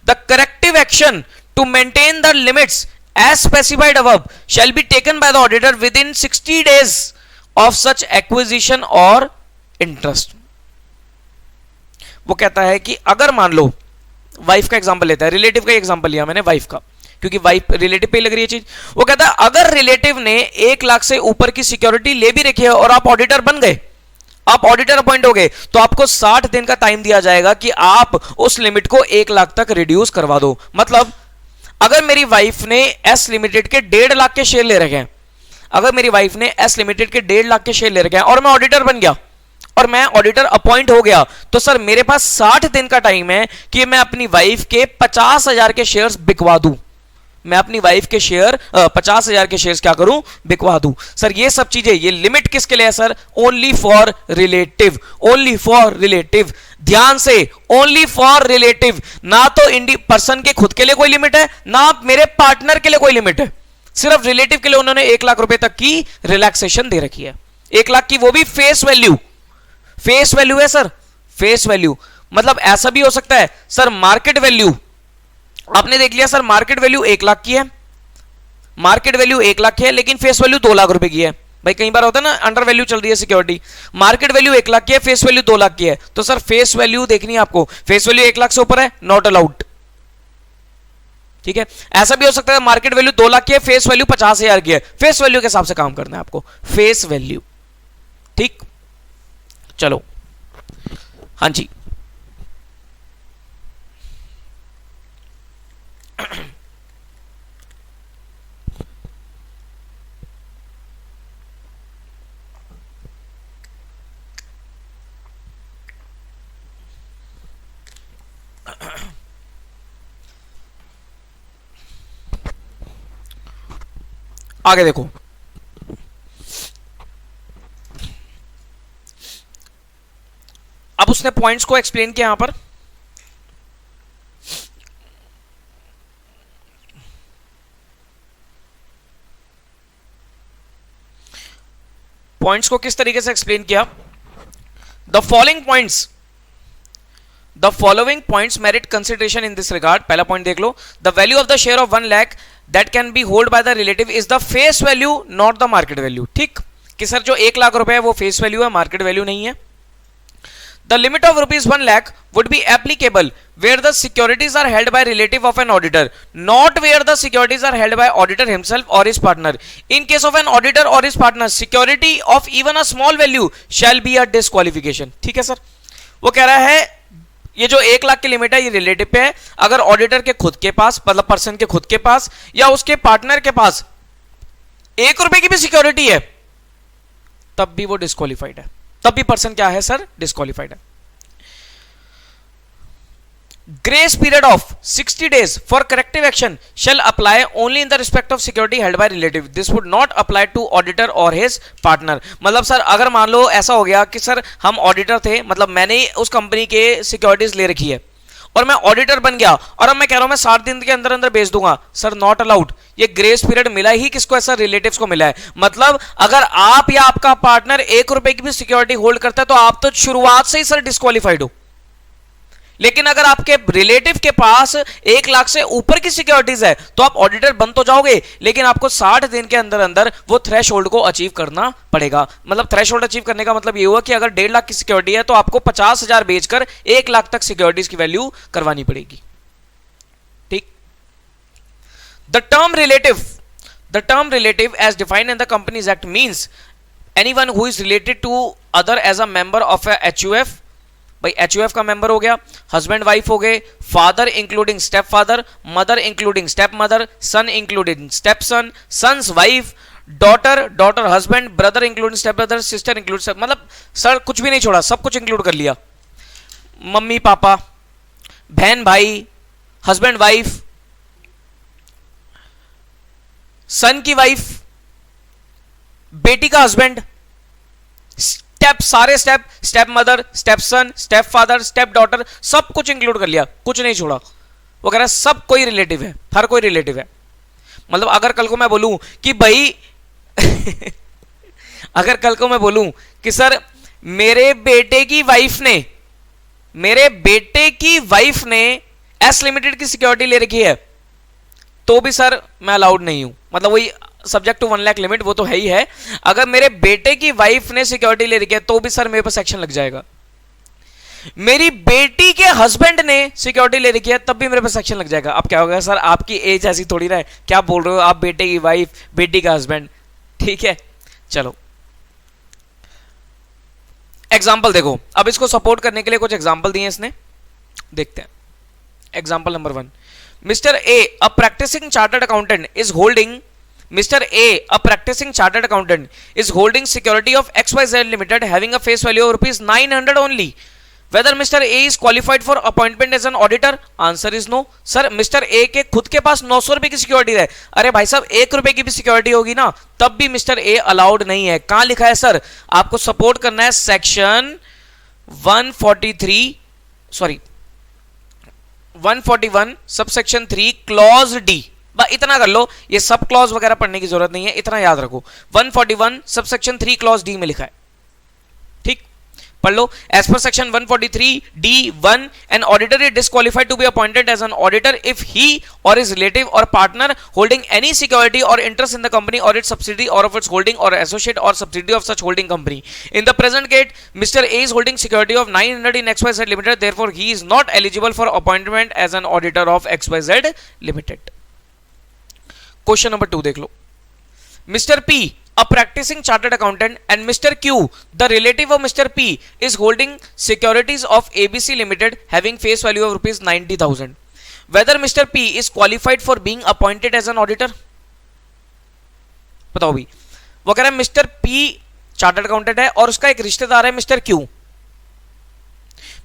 the corrective action to maintain the limits as specified above shall be taken by the auditor within 60 days of such acquisition or interest. वो कहता है कि अगर मान लो, wife का एग्जांपल लेता है, रिलेटिव का एग्जांपल लिया मैंने वाइफ का क्योंकि वाइफ रिलेटिव पे लग रही है चीज. वो कहता है अगर रिलेटिव ने 1 लाख से ऊपर की सिक्योरिटी ले भी रखी है और आप ऑडिटर बन गए, आप ऑडिटर अपॉइंट हो गए, तो आपको 60 दिन का टाइम दिया जाएगा कि आप उस लिमिट को 1 लाख तक रिड्यूस करवा दो. मतलब अगर मेरी वाइफ ने एस लिमिटेड के 1.5 लाख के शेयर ले रखे हैं, अगर मेरी वाइफ ने एस लिमिटेड के 1.5 लाख के शेयर ले रखे हैं और मैं ऑडिटर बन गया और मैं ऑडिटर अपॉइंट हो गया, तो सर मेरे पास 60 दिन का टाइम है कि मैं अपनी वाइफ के 50,000 के शेयर्स बिकवा दूं. मैं अपनी वाइफ के शेयर 50,000 के शेयर्स क्या करूं? बिकवा दूं. सर ये सब चीजें, ये लिमिट किसके लिए है सर? Only for relative. ध्यान से, ओनली फॉर रिलेटिव. ना तो पर्सन के खुद के लिए कोई लिमिट है, ना मेरे पार्टनर के लिए कोई लिमिट है. सिर्फ रिलेटिव के लिए उन्होंने 1 लाख रुपए तक की रिलैक्सेशन दे रखी है. 1 लाख की, वो भी फेस वैल्यू है सर. फेस वैल्यू मतलब ऐसा भी हो सकता है सर, मार्केट वैल्यू आपने देख लिया सर, मार्केट वैल्यू 1 लाख की है, लेकिन फेस वैल्यू 2 लाख रुपए की है. भाई कई बार होता है ना, अंडर वैल्यू चल रही है सिक्योरिटी, मार्केट वैल्यू 1 लाख की है, फेस वैल्यू 2 लाख की है, तो सर फेस वैल्यू देखनी है आपको, फेस वैल्यू 1 लाख से ऊपर है, नॉट अलाउड। ठीक है, ऐसा भी हो सकता है मार्केट वैल्यू 2 लाख की है, फेस वैल्यू 50,000 की है, फेस वैल्यू के हिसाब से काम करना है आपको, फेस वैल्यू। ठीक, चलो हाँ जी। आगे देखो, अब उसने पॉइंट्स को एक्सप्लेन किया यहां पर। पॉइंट्स को किस तरीके से एक्सप्लेन किया, the following points merit consideration in this regard. पहला पॉइंट देख लो, the value of the share of 1 lakh that can be hold by the relative is the face value not the market value. ठीक, कि sir जो 1 लाख रुपए है वो face value है, मार्केट वैल्यू नहीं है। The limit of rupees 1 lakh would be applicable where the securities are held by relative of an auditor, not where the securities are held by auditor himself or his partner. In case of an auditor or his partner, security of even a small value shall be a disqualification. ठीक है sir, वो कह रहा है ये जो 1 लाख की limit है ये रिलेटिव पे है, अगर ऑडिटर के खुद के पास, मतलब पर्सन के खुद के पास या उसके पार्टनर के पास 1 रुपए की भी सिक्योरिटी है तब भी वो डिस्क्वालिफाइड है, तब भी पर्सन क्या है सर, डिस्क्वालिफाइड है। Grace period of 60 days for corrective action shall apply only in the respect of security held by relative, this would not apply to auditor or his partner. मतलब sir अगर मान लो ऐसा हो गया कि सर हम auditor थे, मतलब मैंने उस कंपनी के सिक्योरिटीज ले रखी है और मैं ऑडिटर बन गया और अब मैं कह रहा हूं मैं 60 दिन के अंदर अंदर बेच दूंगा, सर नॉट अलाउड। ये ग्रेस पीरियड मिला ही किसको है सर, रिलेटिव्स को मिला है। मतलब अगर आप या आपका पार्टनर 1 रुपए की भी सिक्योरिटी होल्ड करता है तो आप तो शुरुआत से ही सर डिस्क्वालिफाइड हो, लेकिन अगर आपके रिलेटिव के पास 1 लाख से ऊपर की सिक्योरिटीज है तो आप ऑडिटर बन तो जाओगे, लेकिन आपको 60 दिन के अंदर अंदर वो थ्रेशोल्ड को अचीव करना पड़ेगा। मतलब थ्रेशोल्ड अचीव करने का मतलब ये हुआ कि अगर 1.5 लाख की सिक्योरिटी है तो आपको 50,000 बेचकर 1 लाख तक सिक्योरिटीज की वैल्यू करवानी पड़ेगी। ठीक, the term relative as defined in the companies act means anyone who is related to other as a member of a HUF. भाई एचयूएफ का मेंबर हो गया, हस्बैंड वाइफ हो गए, father including step father, mother including step mother, son including step son, son's wife, daughter husband, brother including step brother, sister include step, मतलब sir कुछ भी नहीं छोड़ा, सब कुछ इंक्लूड कर लिया। मम्मी पापा, बहन भाई, हस्बैंड वाइफ, सन की वाइफ, बेटी का हस्बैंड, स्टेप सारे स्टेप, स्टेप मदर, स्टेप सन, स्टेप फादर, स्टेप डॉटर, सब कुछ इंक्लूड कर लिया, कुछ नहीं छोड़ा। वो कह रहा है सब कोई रिलेटिव है, हर कोई रिलेटिव है। मतलब अगर कल को मैं बोलूं कि भाई अगर कल को मैं बोलूं कि सर मेरे बेटे की वाइफ ने एस लिमिटेड की सिक्योरिटी ले रखी है तो भी सर मैं अलाउड नहीं हूं। मतलब वही सब्जेक्ट टू 1 लाख लिमिट वो तो है ही है, अगर मेरे बेटे की वाइफ ने सिक्योरिटी ले रखी है तो भी सर मेरे पर सेक्शन लग जाएगा। मेरी बेटी के हस्बैंड ने सिक्योरिटी ले रखी है तब भी मेरे पर सेक्शन लग जाएगा। अब क्या होगा सर, आपकी एज ऐसी थोड़ी ना है, क्या बोल रहे हो आप, बेटे की वाइफ, बेटी का हस्बैंड। ठीक है, चलो एग्जाम्पल देखो, अब इसको सपोर्ट करने के लिए कुछ एग्जाम्पल दिए इसने, देखते हैं। Example number 1, mister A a practising chartered accountant is holding Mr. A, a practicing chartered accountant, is holding security of XYZ Limited having a face value of rupees 900 only. Whether Mr. A is qualified for appointment as an auditor? Answer is no. Sir, Mr. A के खुद के पास 900 रुपए की security है। अरे भाई साहब 1 रुपए की भी सिक्योरिटी होगी ना तब भी मिस्टर ए अलाउड नहीं है। कहां लिखा है सर, आपको सपोर्ट करना है सेक्शन 141 सबसेक्शन 3 क्लॉज डी। इतना कर लो, ये सब क्लॉज वगैरह पढ़ने की जरूरत नहीं है, इतना याद रखो। 141 सबसेक्शन 3 क्लॉज डी में लिखा है। ठीक, पढ़ लो. As per section 143D1, an auditor is disqualified to be appointed as an auditor if he or his relative or partner holding any security or interest in the company or its subsidiary or of its holding or associate or subsidiary of such holding company. In the present case, Mr. A is holding security of 900 in XYZ Limited, therefore he is not eligible for appointment as an auditor of XYZ Limited. Question number 2 देख लो. Mr. P, a practicing chartered accountant, and Mr. Q, the relative of Mr. P, is holding securities of ABC Limited having face value of rupees 90,000. Whether Mr. P is qualified for being appointed as an auditor? बताओ भी. वो कह रहा है mister P chartered accountant है और उसका एक रिश्तेदार है मिस्टर Q.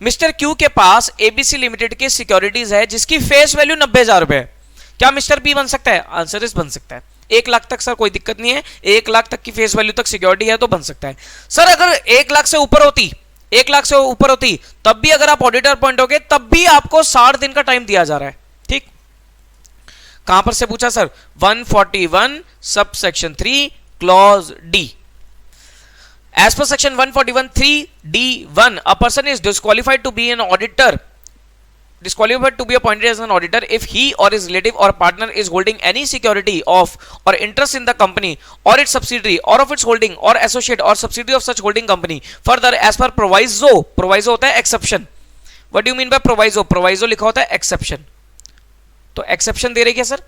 मिस्टर Q के पास ABC लिमिटेड की सिक्योरिटीज है जिसकी फेस वैल्यू 90,000 रुपए है. क्या मिस्टर P बन सकता है? आंसर इज बन सकता है. 1 लाख तक सर कोई दिक्कत नहीं है. 1 लाख तक की फेस वैल्यू तक सिक्योरिटी है तो बन सकता है. सर अगर 1 लाख से ऊपर होती, 1 लाख से ऊपर होती तब भी अगर आप ऑडिटर अपॉइंट होगे तब भी आपको 60 दिन का टाइम दिया जा रहा है. ठीक. कहां पर से पूछा sir? 141 subsection 3 clause D. As per section 141(3)(d)(1), a person is disqualified to be appointed as an auditor if he or his relative or partner is holding any security of or interest in the company or its subsidiary or of its holding or associate or subsidiary of such holding company. Further, as per proviso होता है exception. What do you mean by proviso? Proviso लिखा होता है exception. तो exception दे रही है sir.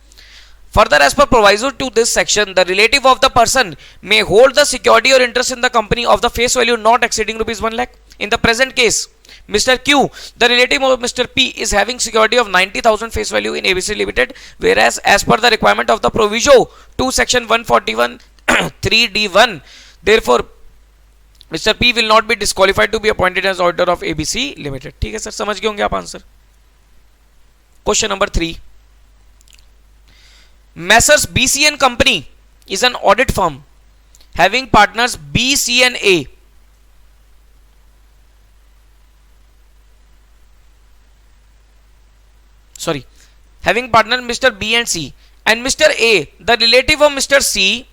Further, as per proviso to this section, the relative of the person may hold the security or interest in the company of the face value not exceeding rupees 1 lakh. In the present case, Mr. Q, the relative of Mr. P, is having security of 90,000 face value in ABC Limited, whereas as per the requirement of the proviso to section 141(3)(d)(1), therefore Mr. P will not be disqualified to be appointed as auditor of ABC Limited. ठीक है sir, समझ गए होंगे आप answer. Question number 3. Messrs BC and Company is an audit firm having partners B, C and A. Having partner Mr. B and C, and Mr. A, the relative of Mr. C,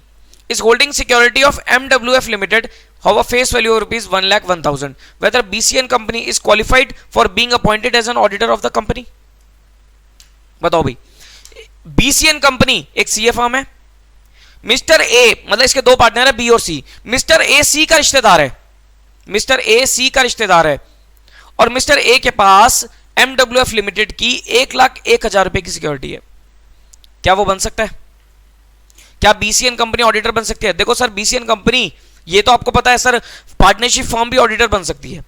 is holding security of MWF Limited of a face value of rupees 1,01,000. Whether BC and Company is qualified for being appointed as an auditor of the company? बताओ भाई. BC and company एक CA firm है. Mister A मतलब इसके दो partner है B और सी. Mister A सी का रिश्तेदार है. मिस्टर ए सी का रिश्तेदार है और मिस्टर ए के पास MWF लिमिटेड की 1,01,000 रुपए की सिक्योरिटी है. क्या वो बन सकता है? क्या BC and कंपनी ऑडिटर बन सकती है? देखो सर, BC and कंपनी ये तो आपको पता है सर, पार्टनरशिप फर्म भी ऑडिटर बन सकती है.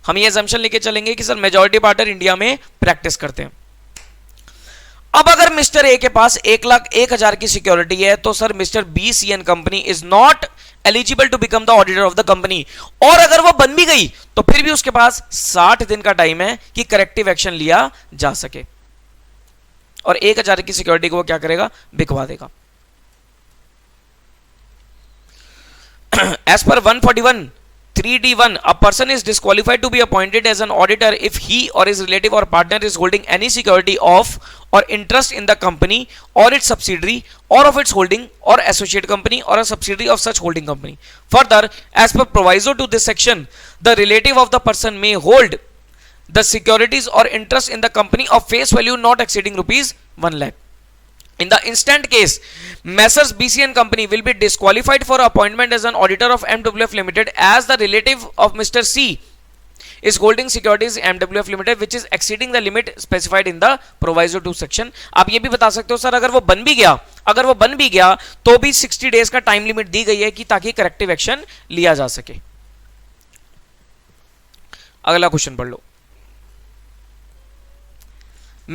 हम ये असम्पशन लेके चलेंगे कि सर मेजॉरिटी पार्टनर इंडिया में प्रैक्टिस करते हैं. अब अगर मिस्टर ए के पास 1,01,000 की सिक्योरिटी है तो sir mister B C an company is not eligible to become the auditor of the company. और अगर वो बन भी गई तो फिर भी उसके पास 60 दिन का टाइम है कि करेक्टिव एक्शन लिया जा सके और 1,000 की सिक्योरिटी को वो क्या करेगा? बिकवा देगा. As per 141(3)(d)(1), a person is disqualified to be appointed as an auditor if he or his relative or partner is holding any security of or interest in the company or its subsidiary or of its holding or associate company or a subsidiary of such holding company. Further, as per proviso to this section, the relative of the person may hold the securities or interest in the company of face value not exceeding rupees 1 lakh. In the instant case, Messrs BC and Company will be disqualified for appointment as an auditor of MWF Limited as the relative of Mr. C is holding securities MWF Limited which is exceeding the limit specified in the proviso to section. आप ये भी बता सकते हो sir, अगर वो बन भी गया तो भी 60 डेज का टाइम लिमिट दी गई है कि ताकि करेक्टिव एक्शन लिया जा सके. अगला क्वेश्चन पढ़ लो.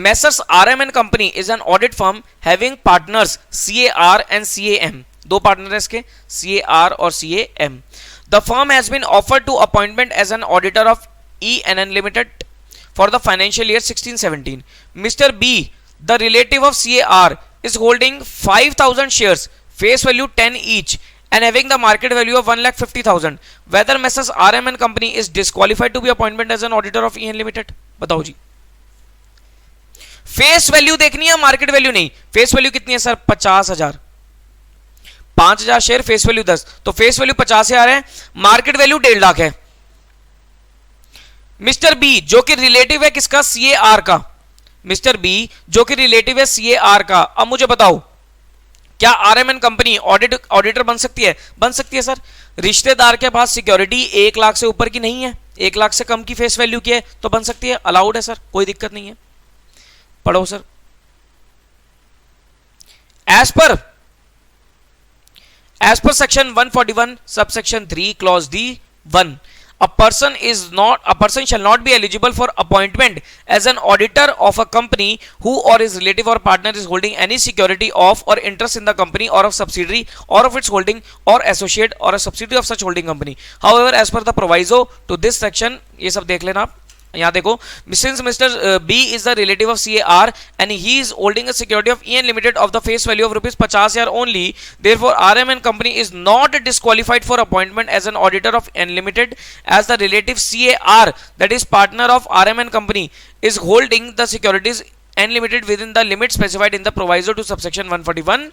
Messrs RM and Company is an audit firm having partners CAR and CAM. दो पार्टनर है इसके, CAR और CAM. The firm has been offered to appointment as an auditor of ENN Limited for the financial year 16-17. Mr. B, the relative of CAR, is holding 5,000 shares, face value 10 each, and having the market value of 1,50,000. Whether Messrs RM and Company is disqualified to be appointment as an auditor of ENN Limited? बताओ जी. Face value देखनी है, market value नहीं. Face value कितनी है sir? 50,000. 5,000 share, face value 10, तो face value 50,000 है, market value 1.5 lakh है. Mister B जो कि रिलेटिव है किसका, सीएआर का, मिस्टर बी जो कि रिलेटिव है सीएआर का। अब मुझे बताओ क्या आरएमएन कंपनी ऑडिटर बन सकती है? बन सकती है सर। रिश्तेदार के पास सिक्योरिटी 1 लाख से ऊपर की नहीं है, 1 लाख से कम की फेस वैल्यू की है, तो बन सकती है, अलाउड है सर, कोई दिक्कत नहीं है। पढ़ो sir. As per section 141 subsection 3 clause D 1, a person shall not be eligible for appointment as an auditor of a company who or his relative or partner is holding any security of or interest in the company or of subsidiary or of its holding or associate or a subsidiary of such holding company. However, as per the proviso to this section, ये सब देख लेना आप, यहां देखो, since Mr. B is the relative of CAR and he is holding a security of EN Limited of the face value of rupees 50,000 only, therefore RMN company is not disqualified for appointment as an auditor of EN Limited as the relative CAR, that is partner of RMN company, is holding the securities EN Limited within the limit specified in the proviso to subsection 141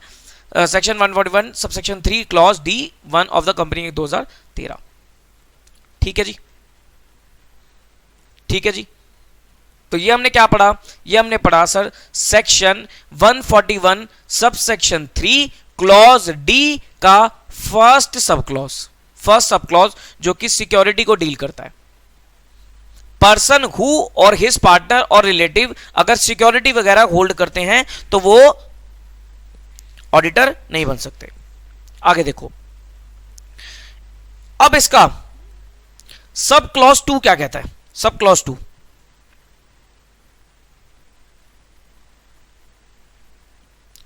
section 141 subsection 3 clause D1 of the Company Act 2013। ठीक है जी, ठीक है जी। तो ये हमने क्या पढ़ा, ये हमने पढ़ा sir section 141 subsection 3 clause D का फर्स्ट सब क्लॉज जो कि सिक्योरिटी को डील करता है। पर्सन हु और हिज पार्टनर और रिलेटिव अगर सिक्योरिटी वगैरह होल्ड करते हैं तो वो ऑडिटर नहीं बन सकते। आगे देखो, अब इसका सब क्लॉज 2 क्या कहता है? सब क्लॉज 2,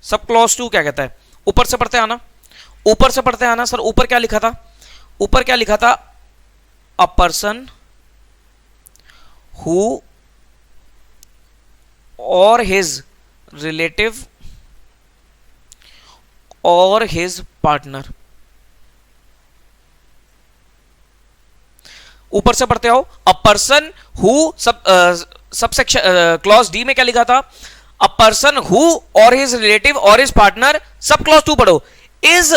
सब क्लॉज 2 क्या कहता है? ऊपर से पढ़ते आना, ऊपर से पढ़ते आना। सर ऊपर क्या लिखा था? ऊपर क्या लिखा था? अ पर्सन हु और हिज रिलेटिव और हिज पार्टनर, ऊपर से पढ़ते आओ। अ person who, subsection clause D में क्या लिखा था? अ पर्सन हु और हिज रिलेटिव और हिज पार्टनर, सब क्लॉज 2 पढ़ो, इज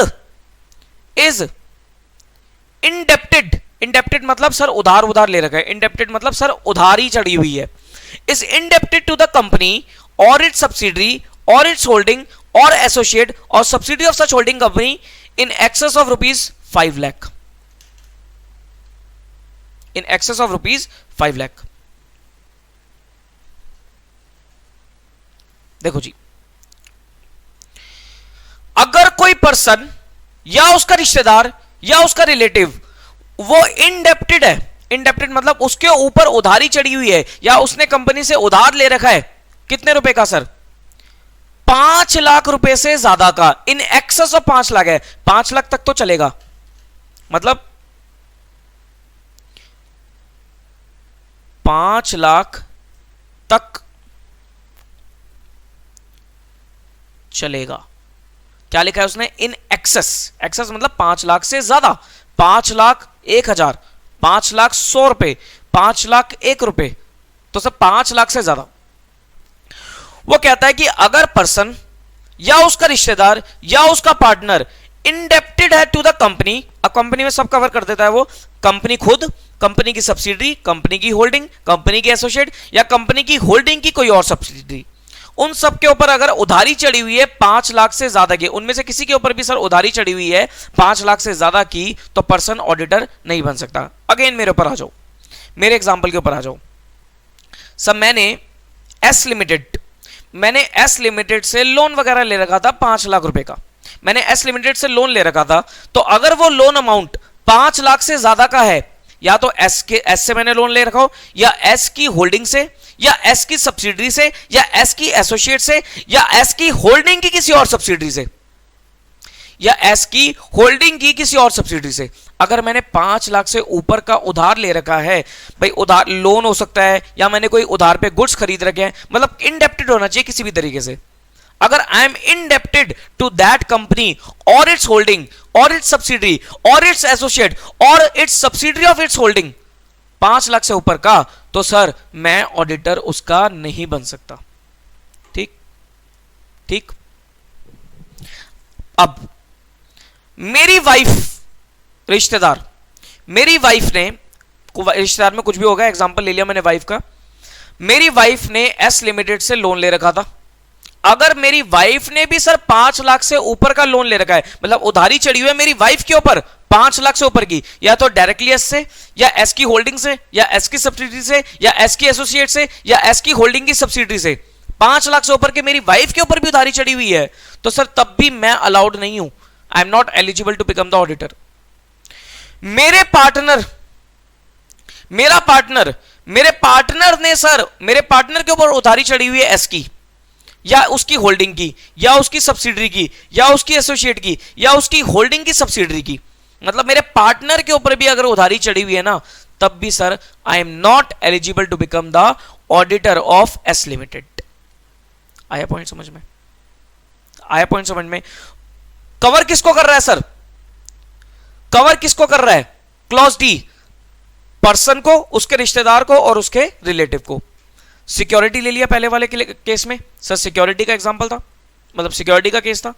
इंडेप्टेड मतलब सर उधार ले रखा है, इंडेप्टेड मतलब सर उधारी चढ़ी हुई है, is indebted to the company or its subsidiary or its holding or associate or subsidiary of such holding company in excess of rupees 5 lakh, in excess of rupees 5 lakh। देखो जी, अगर कोई पर्सन या उसका रिश्तेदार या उसका रिलेटिव वो इंडेप्टेड है, इंडेप्टेड मतलब उसके ऊपर उधारी चढ़ी हुई है या उसने कंपनी से उधार ले रखा है, कितने रुपए का सर? 5 लाख रुपए से ज्यादा का, इन एक्सेस ऑफ 5 लाख है, 5 लाख तक तो चलेगा, मतलब 5 लाख तक चलेगा। क्या लिखा है उसने? इन एक्सेस, एक्सेस मतलब 5 लाख से ज्यादा, 5 लाख 1,000, 5 लाख 100 रुपए, 5 लाख 1 रुपए, तो सब 5 लाख से ज्यादा। वो कहता है कि अगर पर्सन या उसका रिश्तेदार या उसका पार्टनर इंडेप्टेड है टू द कंपनी, अब कंपनी में सब कवर कर देता है वो, कंपनी खुद, कंपनी की सब्सिडरी, कंपनी की होल्डिंग, कंपनी की एसोसिएट या कंपनी की होल्डिंग की कोई और सब्सिडरी, उन सब के ऊपर अगर उधारी चढ़ी हुई है 5 लाख से ज्यादा की, उनमें से किसी के ऊपर भी सर उधारी चढ़ी हुई है 5 लाख से ज्यादा की, तो पर्सन ऑडिटर नहीं बन सकता। अगेन मेरे ऊपर आ जाओ, मेरे एग्जांपल के ऊपर आ जाओ। सब मैंने एस लिमिटेड से लोन वगैरह ले रखा था 5 लाख रुपए का, मैंने एस लिमिटेड से लोन ले रखा था, तो अगर वो लोन अमाउंट 5 लाख से ज्यादा का है, या तो एस से मैंने लोन ले रखा हो, या एस की होल्डिंग से, या एस की सब्सिडरी से, या एस की एसोसिएट से, या एस की होल्डिंग की किसी और सब्सिडरी से, या एस की होल्डिंग की किसी और सब्सिडरी से, अगर मैंने 5 लाख से ऊपर का उधार ले रखा है, भाई उधार लोन हो सकता है या मैंने कोई उधार पे गुड्स खरीद रखे हैं, मतलब इंडेप्टेड होना चाहिए किसी भी तरीके से। अगर I am indebted to that company or its holding or its subsidiary or its associate or its subsidiary of its holding 5 lakh से ऊपर का, तो सर मैं ऑडिटर उसका नहीं बन सकता। ठीक ठीक। अब मेरी वाइफ, रिश्तेदार, मेरी वाइफ ने रिश्तेदार में कुछ भी होगा, एग्जांपल ले लिया मैंने वाइफ का। मेरी वाइफ ने एस लिमिटेड से लोन ले रखा था। अगर मेरी वाइफ ने भी सर 5 लाख से ऊपर का लोन ले रखा है, मतलब उधारी चढ़ी हुई है मेरी वाइफ के ऊपर 5 लाख से ऊपर की, या तो डायरेक्टली एस से, या एस की होल्डिंग से, या एस की सब्सिडी से, या एस की एसोसिएट से, या एस की होल्डिंग की सब्सिडी से, 5 लाख से ऊपर के मेरी वाइफ के ऊपर भी उधारी चढ़ी हुई है, तो सर तब भी मैं अलाउड नहीं हूं, I am not eligible to become the auditor. मेरे पार्टनर ने सर, मेरे पार्टनर के ऊपर उधारी चढ़ी हुई है एस की, या उसकी होल्डिंग की, या उसकी सब्सिडरी की, या उसकी एसोसिएट की, या उसकी होल्डिंग की सब्सिडरी की, मतलब मेरे पार्टनर के ऊपर भी अगर उधारी चढ़ी हुई है ना, तब भी sir I am not eligible to become the auditor of S limited. आया पॉइंट समझ में? आया पॉइंट समझ में? कवर किसको कर रहा है सर? कवर किसको कर रहा है? क्लॉज डी पर्सन को, उसके रिश्तेदार को और उसके रिलेटिव को। सिक्योरिटी ले लिया पहले वाले केस में, सर सिक्योरिटी का एग्जांपल था, मतलब सिक्योरिटी का केस था,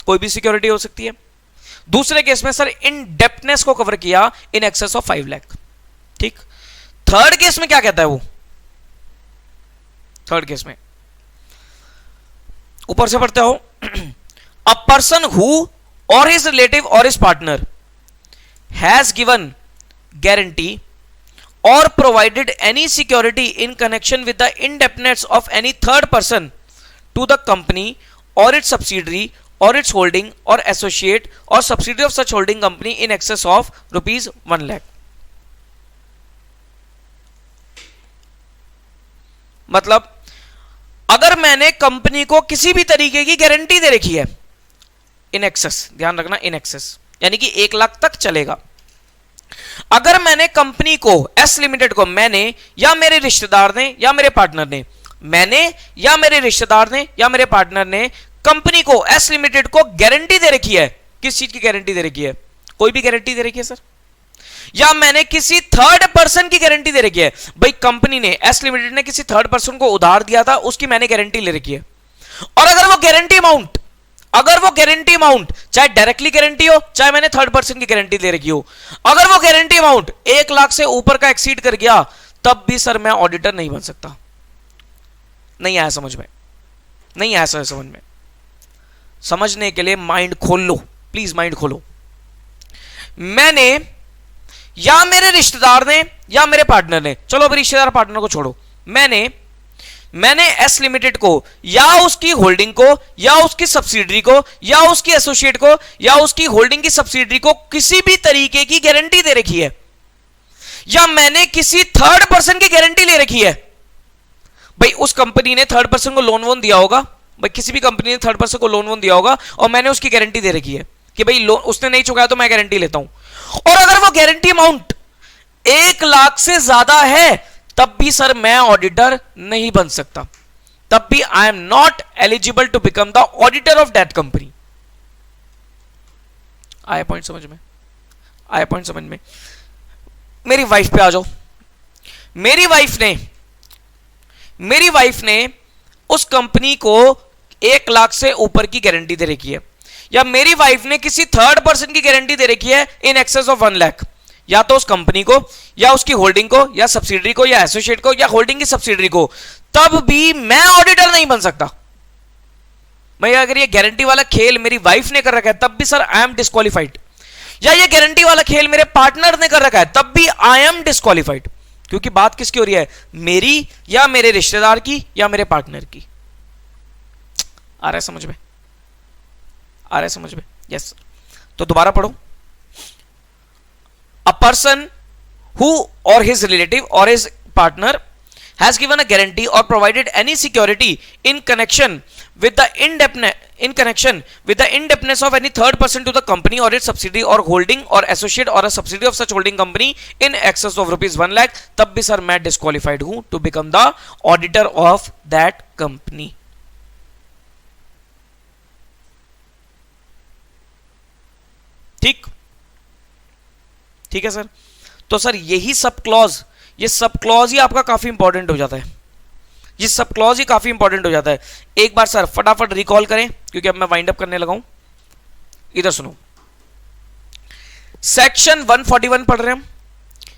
कोई भी सिक्योरिटी हो सकती है। दूसरे केस में सर इनडेप्टनेस को कवर किया इन एक्सेस ऑफ 5 लाख। ठीक, थर्ड केस में क्या कहता है वो? थर्ड केस में ऊपर से पढ़ते हो, अ पर्सन हु और हिज रिलेटिव और his partner has given guarantee or provided any security in connection with the indebtedness of any third person to the company or its subsidiary or its holding or associate or subsidiary of such holding company in excess of rupees 1 lakh। मतलब अगर मैंने company को किसी भी तरीके की guarantee दे रखी है, इन एक्सेस, ध्यान रखना इन एक्सेस, यानी कि 1 लाख तक चलेगा। अगर मैंने कंपनी को, एस लिमिटेड को, मैंने या मेरे रिश्तेदार ने या मेरे पार्टनर ने, मैंने या मेरे रिश्तेदार ने या मेरे पार्टनर ने कंपनी को, एस लिमिटेड को गारंटी दे रखी है, किस चीज की गारंटी दे रखी है? कोई भी गारंटी दे रखी है सर, या मैंने किसी थर्ड पर्सन की गारंटी दे रखी है, भाई कंपनी ने, एस लिमिटेड ने किसी थर्ड पर्सन को उधार दिया था, उसकी मैंने गारंटी ले रखी है। और अगर वो गारंटी अमाउंट चाहे डायरेक्टली गारंटी हो, चाहे मैंने थर्ड पर्सन की गारंटी दे रखी हो, अगर वो गारंटी अमाउंट 1 लाख से ऊपर का एक्सीड कर गया, तब भी सर मैं ऑडिटर नहीं बन सकता। नहीं आया समझ में? नहीं आया सर समझ में? समझने के लिए माइंड खोल लो, प्लीज माइंड खोलो। मैंने या मेरे रिश्तेदार ने या मेरे पार्टनर ने, चलो अभी रिश्तेदार पार्टनर को छोड़ो, मैंने एस लिमिटेड को या उसकी होल्डिंग को या उसकी सब्सिडरी को या उसकी एसोसिएट को या उसकी होल्डिंग की सब्सिडरी को किसी भी तरीके की गारंटी दे रखी है, या मैंने किसी थर्ड पर्सन की गारंटी ले रखी है। भाई उस कंपनी ने थर्ड पर्सन को लोन वोन दिया होगा, भाई किसी भी कंपनी ने थर्ड पर्सन को लोन वोन दिया होगा और मैंने उसकी गारंटी दे रखी है कि भाई लोन उसने नहीं चुकाया तो मैं गारंटी लेता हूं, और अगर वो गारंटी अमाउंट 1 लाख से ज्यादा है, तब भी सर मैं ऑडिटर नहीं बन सकता, तब भी I am not eligible to become the auditor of that company. आया पॉइंट समझ में? आया पॉइंट समझ में? मेरी वाइफ पे आ जाओ। मेरी वाइफ ने उस कंपनी को 1 लाख से ऊपर की गारंटी दे रखी है, या मेरी वाइफ ने किसी थर्ड पर्सन की गारंटी दे रखी है इन एक्सेस ऑफ 1 लाख, या तो उस कंपनी को या उसकी होल्डिंग को या सब्सिडरी को या एसोसिएट को या होल्डिंग की सब्सिडरी को, तब भी मैं ऑडिटर नहीं बन सकता। मैं अगर ये गारंटी वाला खेल मेरी वाइफ ने कर रखा है, तब भी सर आई एम डिस्क्वालिफाइड, या ये गारंटी वाला खेल मेरे पार्टनर ने कर रखा है, तब भी आई एम डिस्क्वालिफाइड, क्योंकि बात किसकी हो रही है? मेरी या मेरे रिश्तेदार की या मेरे पार्टनर की। आ रहा है समझ में? आ रहा है समझ में? Yes sir. तो दोबारा पढ़ो। A person who or his relative or his partner has given a guarantee or provided any security in connection with the indebtedness of any third person to the company or its subsidiary or holding or associate or a subsidiary of such holding company in excess of rupees 1 lakh, तब भी sir मैं disqualified हूं to become the auditor of that company। ठीक है sir. तो sir यही sub clause, ये sub clause ही आपका काफी इंपॉर्टेंट हो जाता है, ये सब क्लॉज ही काफी इंपॉर्टेंट हो जाता है। एक बार सर फटाफट रिकॉल करें, क्योंकि अब मैं वाइंड अप करने लगा हूं। इधर सुनो, सेक्शन 141 पढ़ रहे हैं हम।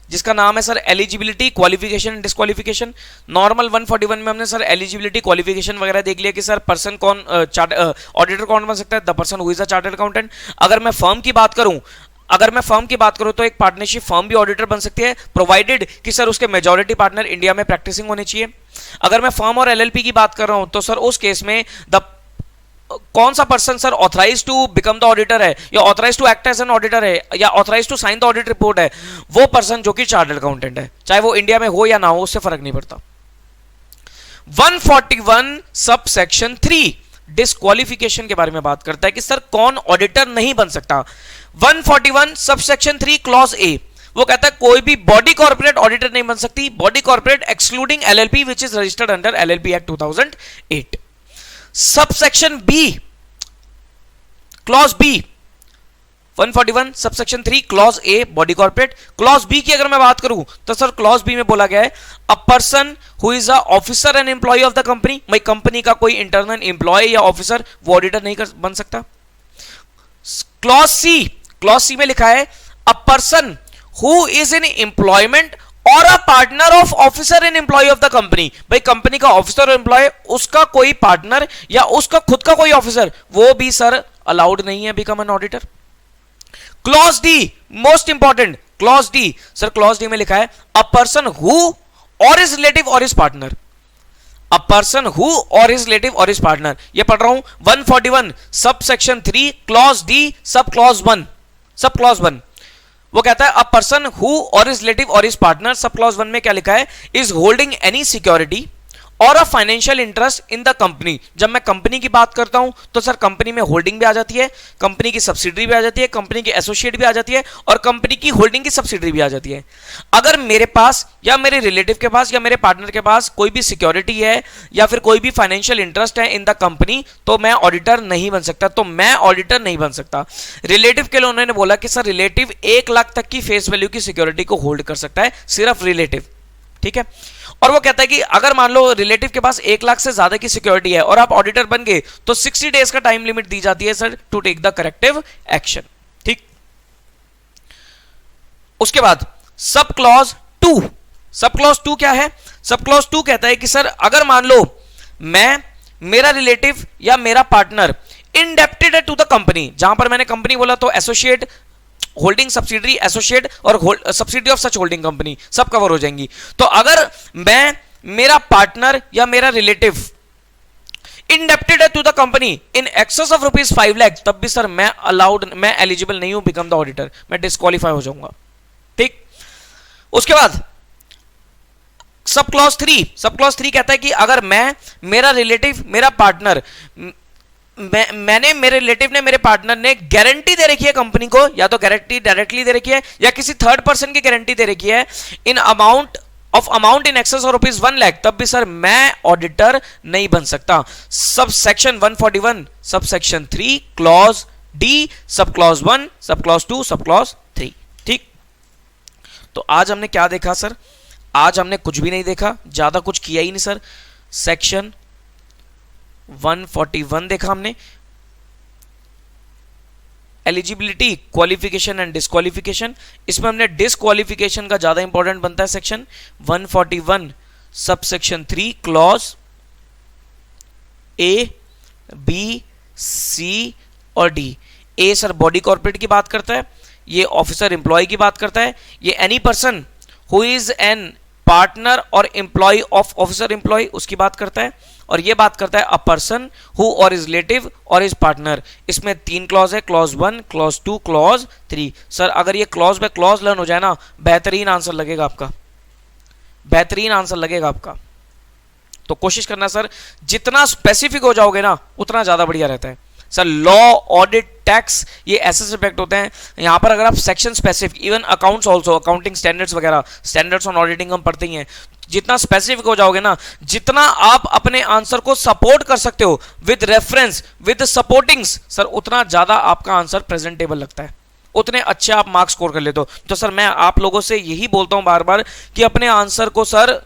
जिसका नाम है sir eligibility, qualification and disqualification. Normal 141 में हमने सर एलिजिबिलिटी, क्वालिफिकेशन वगैरह देख लिया कि सर पर्सन कौन ऑडिटर कौन बन सकता है, the person who is a chartered accountant. अगर मैं फर्म की बात करूं तो एक पार्टनरशिप फर्म भी ऑडिटर बन सकती है, प्रोवाइडेड कि सर उसके मेजॉरिटी पार्टनर इंडिया में प्रैक्टिसिंग होने चाहिए। अगर मैं फर्म और एलएलपी की बात कर रहा हूं तो सर उस केस में कौन सा person sir authorise to become the auditor है, या authorise to act as an auditor है, या authorise to sign the audit report है, वो पर्सन जो कि चार्टर्ड अकाउंटेंट है, चाहे वो इंडिया में हो या ना हो, उससे फर्क नहीं पड़ता। 141 सब सेक्शन 3 डिस्क्वालिफिकेशन के बारे में बात करता है कि सर कौन ऑडिटर नहीं बन सकता। 141 सब सेक्शन 3 क्लॉज ए, वो कहता है कोई भी बॉडी कॉर्पोरेट ऑडिटर नहीं बन सकती, body corporate excluding LLP which is registered under LLP act 2008। Subsection B, clause B, 141 subsection 3 clause A body corporate. Clause B की अगर मैं बात करूं तो सर क्लॉज बी में बोला गया है a person who is a officer and employee of the company, भाई कंपनी का कोई इंटरनल एम्प्लॉय या ऑफिसर वो ऑडिटर नहीं बन सकता। क्लॉज सी में लिखा है a person who is in employment or a partner of officer and employee of the company, भाई कंपनी का ऑफिसर और एम्प्लॉय, उसका कोई पार्टनर या उसका खुद का कोई ऑफिसर, वो भी सर अलाउड नहीं है become an auditor. Clause D, most important, clause D, sir clause D में लिखा है अ पर्सन हु और हिज रिलेटिव और his partner, a person who और हिज रिलेटिव और हिज पार्टनर, ये पढ़ रहा हूं 141 subsection 3 clause D sub clause 1, वो कहता है अ पर्सन हु और हिज रिलेटिव और हिज पार्टनर, सब क्लॉज 1 में क्या लिखा है, इज होल्डिंग एनी सिक्योरिटी और a financial interest in the company. जब मैं कंपनी की बात करता हूं तो सर कंपनी में होल्डिंग भी आ जाती है, कंपनी की सब्सिडरी भी आ जाती है, कंपनी की एसोसिएट भी आ जाती है, और कंपनी की होल्डिंग की सब्सिडरी भी आ जाती है। अगर मेरे पास या मेरे रिलेटिव के पास या मेरे पार्टनर के पास कोई भी सिक्योरिटी है या फिर कोई भी फाइनेंशियल इंटरेस्ट है इन द कंपनी, तो मैं ऑडिटर नहीं बन सकता, रिलेटिव के लिए उन्होंने बोला कि सर रिलेटिव 1 लाख तक की फेस वैल्यू की सिक्योरिटी को होल्ड कर सकता है, सिर्फ रिलेटिव, ठीक है। और वो कहता है कि अगर मान लो रिलेटिव के पास 1 लाख से ज्यादा की सिक्योरिटी है और आप ऑडिटर बन गए तो 60 डेज का टाइम लिमिट दी जाती है sir to take the corrective action, ठीक। उसके बाद सब क्लॉज 2 क्या है, सब क्लॉज 2 कहता है कि सर अगर मान लो मैं, मेरा रिलेटिव या मेरा पार्टनर इंडेप्टेड है टू द कंपनी, जहां पर मैंने कंपनी बोला तो associate, holding subsidiary, associate or subsidiary of such holding company सब कवर हो जाएंगी। तो अगर मैं, मेरा पार्टनर या मेरा रिलेटिव इंडेप्टेड है to the company in excess of ₹5 lakh, तब भी सर मैं एलिजिबल नहीं हूं बिकम द ऑडिटर, मैं डिस्क्वालीफाई हो जाऊंगा, ठीक। उसके बाद सब क्लॉज 3 कहता है कि अगर मैं, मेरा रिलेटिव, मेरा पार्टनर, मेरे रिलेटिव ने, मेरे पार्टनर ने गारंटी दे रखी है कंपनी को, या तो गारंटी डायरेक्टली दे रखी है या किसी थर्ड पर्सन की गारंटी दे रखी है in amount in excess of ₹1 lakh, तब भी सर मैं ऑडिटर नहीं बन सकता। Sub section 141 subsection 3 clause D, sub clause 1, sub clause 2, sub clause 3, ठीक। तो आज हमने क्या देखा सर, आज हमने कुछ भी नहीं देखा, ज्यादा कुछ किया ही नहीं सर। सेक्शन 141 देखा हमने, एलिजिबिलिटी, क्वालिफिकेशन एंड डिस्क्वालिफिकेशन। इसमें हमने डिस्क्वालिफिकेशन का ज्यादा इंपॉर्टेंट बनता है section 141 subsection 3 clause A, B, C और D. A sir body corporate की बात करता है, ये ऑफिसर एम्प्लॉय की बात करता है, ये any person who is an partner or employee of officer employ उसकी बात करता है, और ये बात करता है अ पर्सन हु और इज रिलेटिव और इज पार्टनर। इसमें 3 क्लॉज है, क्लॉज 1, क्लॉज 2, क्लॉज 3। सर अगर ये क्लॉज बाय क्लॉज लर्न हो जाए ना, बेहतरीन आंसर लगेगा आपका, बेहतरीन आंसर लगेगा आपका। तो कोशिश करना सर, जितना स्पेसिफिक हो जाओगे ना उतना ज्यादा बढ़िया रहता है सर। लॉ, ऑडिट, टैक्स, ये ऐसे सब्जेक्ट होते हैं, यहां पर अगर आप section specific, even accounts also, accounting standards वगैरह, स्टैंडर्ड्स ऑन ऑडिटिंग हम पढ़ते ही हैं, जितना स्पेसिफिक हो जाओगे ना, जितना आप अपने आंसर को सपोर्ट कर सकते हो विद रेफरेंस, विद सपोर्टिंग्स, सर उतना ज्यादा आपका आंसर प्रेजेंटेबल लगता है, उतने अच्छे आप मार्क्स स्कोर कर लेते हो। तो सर मैं आप लोगों से यही बोलता हूं बार बार कि अपने आंसर को सर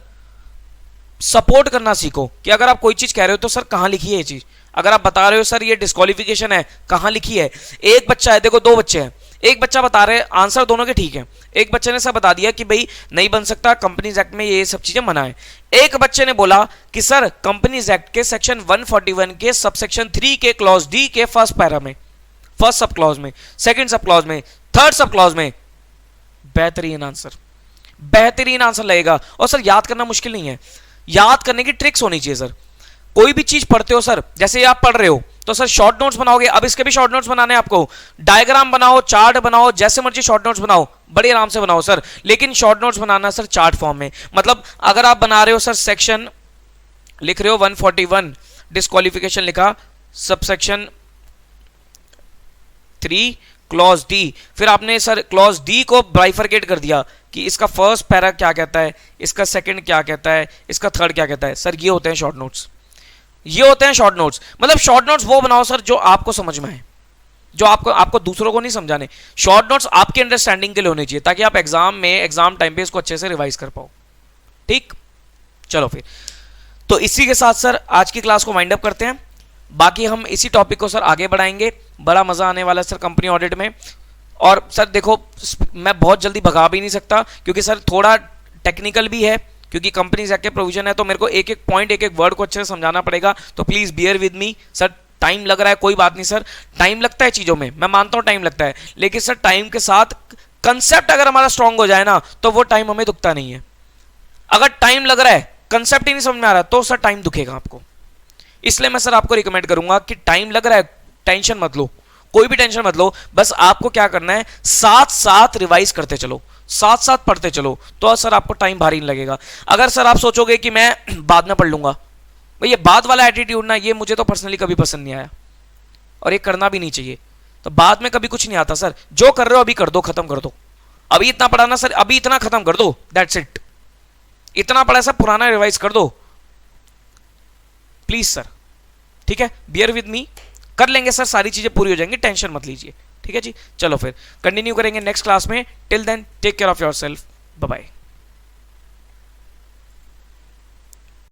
सपोर्ट करना सीखो, कि अगर आप कोई चीज कह रहे हो तो सर कहां लिखी है ये चीज, अगर आप बता रहे हो सर ये डिस्क्वालिफिकेशन है, कहां लिखी है। एक बच्चा है, देखो 2 बच्चे हैं, एक बच्चा बता रहे आंसर दोनों के ठीक है, एक बच्चे ने सब बता दिया कि भाई नहीं बन सकता, कंपनीज एक्ट में ये सब चीजें मना है। एक बच्चे ने बोला कि सर कंपनीज एक्ट के सेक्शन 141 के सबसेक्शन 3 के क्लॉज डी के फर्स्ट पैरा में, फर्स्ट सब क्लॉज में, सेकंड सब क्लॉज में, थर्ड सब क्लॉज में, बेहतरीन आंसर, बेहतरीन आंसर लगेगा। और सर याद करना मुश्किल नहीं है, याद करने की ट्रिक्स होनी चाहिए सर। कोई भी चीज पढ़ते हो सर, जैसे आप पढ़ रहे हो तो सर शॉर्ट नोट्स बनाओगे, अब इसके भी शॉर्ट नोट्स बनाने हैं आपको, डायग्राम बनाओ, चार्ट बनाओ, जैसे मर्जी शॉर्ट नोट्स बनाओ, बड़े आराम से बनाओ सर, लेकिन शॉर्ट नोट्स बनाना सर चार्ट फॉर्म में। मतलब अगर आप बना रहे हो सर सेक्शन लिख रहे हो 141 डिस्क्वालिफिकेशन लिखा, सबसेक्शन 3 क्लॉज डी, फिर आपने सर क्लॉज डी को बाइफरकेट कर दिया कि इसका फर्स्ट पैरा क्या कहता है, इसका सेकंड क्या कहता है, इसका थर्ड क्या कहता है, सर ये होते हैं शॉर्ट नोट्स, ये होते हैं शॉर्ट नोट्स। मतलब शॉर्ट नोट्स वो बनाओ सर जो आपको समझ में आए, जो आपको दूसरों को नहीं समझाने। शॉर्ट नोट्स आपके अंडरस्टैंडिंग के लिए होने चाहिए ताकि आप एग्जाम में, एग्जाम टाइम पे इसको अच्छे से रिवाइज कर पाओ। ठीक, चलो फिर तो इसी के साथ सर आज की क्लास को वाइंड अप करते हैं, बाकी हम इसी टॉपिक को सर आगे बढ़ाएंगे, बड़ा मजा आने वाला है सर कंपनी ऑडिट में। और सर देखो मैं बहुत जल्दी भगा भी नहीं सकता क्योंकि सर थोड़ा टेक्निकल भी है, क्योंकि कंपनीज एक्ट के प्रोविजन है, तो मेरे को एक एक पॉइंट, एक एक वर्ड को अच्छे से समझाना पड़ेगा, तो please bear with me sir. Time लग रहा है, कोई बात नहीं सर, टाइम लगता है चीजों में, मैं मानता हूं टाइम लगता है, लेकिन सर टाइम के साथ कंसेप्ट अगर हमारा स्ट्रांग हो जाए ना तो वो टाइम हमें दुखता नहीं है। अगर टाइम लग रहा है, कंसेप्ट ही नहीं समझ में आ रहा तो सर टाइम दुखेगा आपको। इसलिए मैं सर आपको रिकमेंड करूंगा कि टाइम लग रहा है, टेंशन मत लो, कोई भी टेंशन मत लो, बस आपको क्या करना है साथ साथ रिवाइज करते चलो, साथ साथ पढ़ते चलो, तो सर आपको टाइम भारी नहीं लगेगा। अगर सर आप सोचोगे कि मैं बाद में पढ़ लूंगा, भाई ये बाद वाला एटीट्यूड ना, ये मुझे तो पर्सनली कभी पसंद नहीं आया और ये करना भी नहीं चाहिए। तो बाद में कभी कुछ नहीं आता सर, जो कर रहे हो अभी कर दो, खत्म कर दो। अभी इतना पढ़ाना सर, अभी इतना खत्म कर दो, दैट्स इट। इतना पढ़ा सब पुराना रिवाइज कर दो प्लीज सर, ठीक है, बियर विद मी, कर लेंगे सर, सारी चीजें पूरी हो जाएंगी, टेंशन मत लीजिए, ठीक है जी। चलो फिर कंटिन्यू करेंगे नेक्स्ट क्लास में, till then take care of yourself, bye bye.